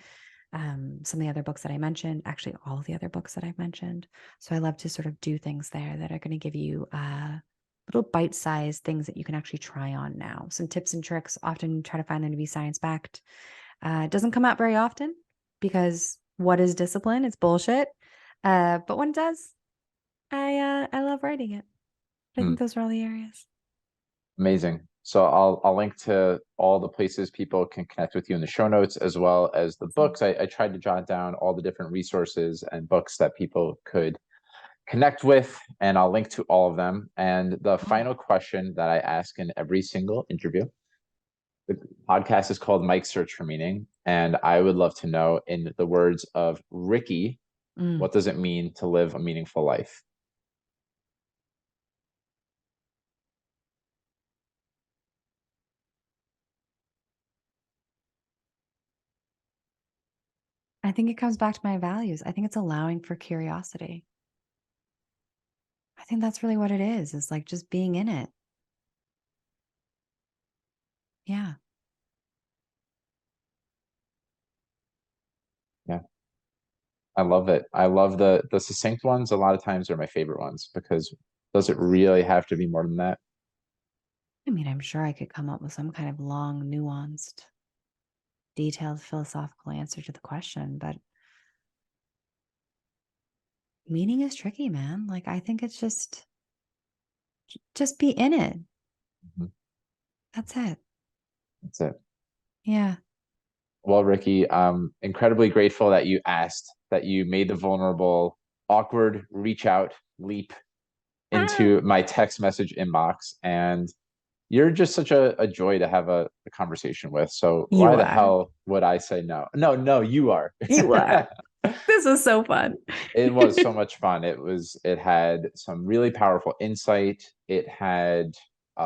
some of the other books that I mentioned, actually, all of the other books that I've mentioned. So, I love to sort of do things there that are going to give you little bite sized things that you can actually try on now. Some tips and tricks, often try to find them to be science backed. It doesn't come out very often because what is discipline? It's bullshit. But when it does, I love writing it. I Hmm, think those are all the areas. amazing. So I'll link to all the places people can connect with you in the show notes, as well as the Awesome. books. I tried to jot down all the different resources and books that people could connect with, and I'll link to all of them. And the Cool. final question that I ask in every single interview, the podcast is called Mike Search for Meaning. And I would love to know, in the words of Rikki, Mm. what does it mean to live a meaningful life? I think it comes back to my values. I think it's allowing for curiosity. I think that's really what it is like just being in it. Yeah. Yeah, I love it. I love the succinct ones. A lot of times are my favorite ones because does it really have to be more than that? I mean, I'm sure I could come up with some kind of long, nuanced, detailed philosophical answer to the question, but meaning is tricky, man. Like I think it's just be in it. Mhm. That's it. That's it. Yeah. Well, Rikki, I'm incredibly grateful that you asked, that you made the vulnerable, awkward reach out leap Ah, into my text message inbox. And you're just such a joy to have a conversation with. So you why the are. hell would I say no? No, no, you are. You are. This is so fun. It was so much fun. It had some really powerful insight. It had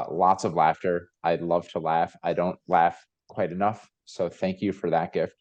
lots of laughter. I'd love to laugh. I don't laugh quite enough. So thank you for that gift.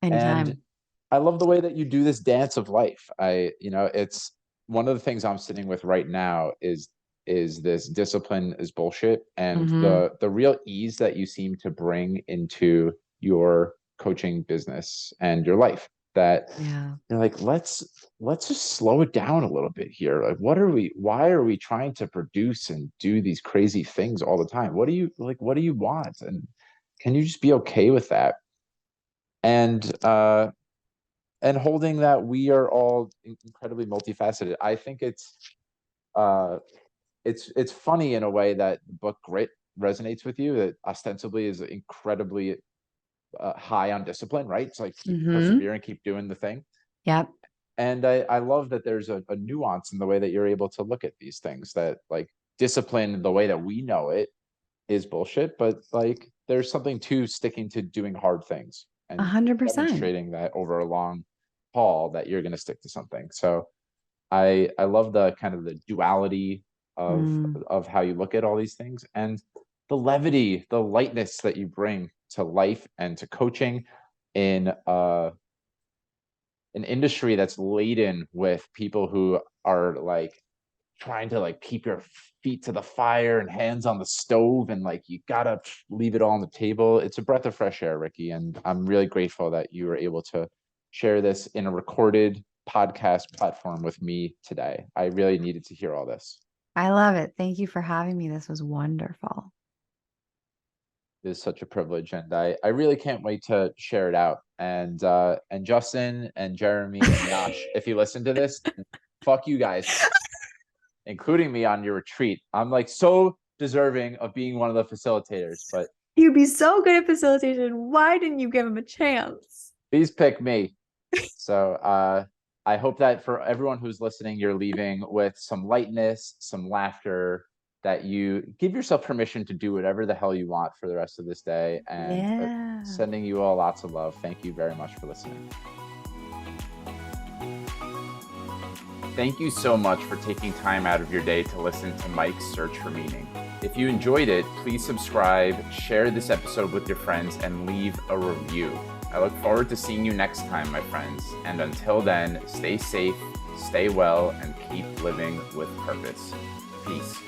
And Anytime. I love the way that you do this dance of life. It's one of the things I'm sitting with right now is this discipline is bullshit, and Mm-hmm. the real ease that you seem to bring into your coaching business and your life. That Yeah. you're like, let's just slow it down a little bit here. Like, why are we trying to produce and do these crazy things all the time? What do you want? And can you just be okay with that? And and holding that we are all incredibly multifaceted. I think uh it's funny in a way that the book Grit resonates with you, that ostensibly is incredibly high on discipline, right? It's like keep Mm-hmm. persevering, keep doing the thing. Yep. And I love that there's a nuance in the way that you're able to look at these things, that like discipline, the way that we know it, is bullshit, but like there's something to sticking to doing hard things A and 100%. demonstrating that over a long haul that you're going to stick to something. So I love the kind of the duality Mm. of how you look at all these things, and the levity, the lightness that you bring to life and to coaching in an industry that's laden with people who are like trying to like keep your feet to the fire and hands on the stove, and like you gotta leave it all on the table. It's a breath of fresh air, Rikki, and I'm really grateful that you were able to share this in a recorded podcast platform with me today. I really needed to hear all this. I love it. Thank you for having me. This was wonderful. It is such a privilege, and I really can't wait to share it out. And Justin and Jeremy and Yash, if you listen to this, fuck you guys, including me on your retreat. I'm like so deserving of being one of the facilitators, but You'd be so good at facilitation. Why didn't you give him a chance? please pick me. So I hope that for everyone who's listening, you're leaving with some lightness, some laughter, that you give yourself permission to do whatever the hell you want for the rest of this day, and Yeah. sending you all lots of love. Thank you very much for listening. Thank you so much for taking time out of your day to listen to Mike's Search for Meaning. If you enjoyed it, please subscribe, share this episode with your friends, and leave a review. I look forward to seeing you next time, my friends. And until then, stay safe, stay well, and keep living with purpose. Peace.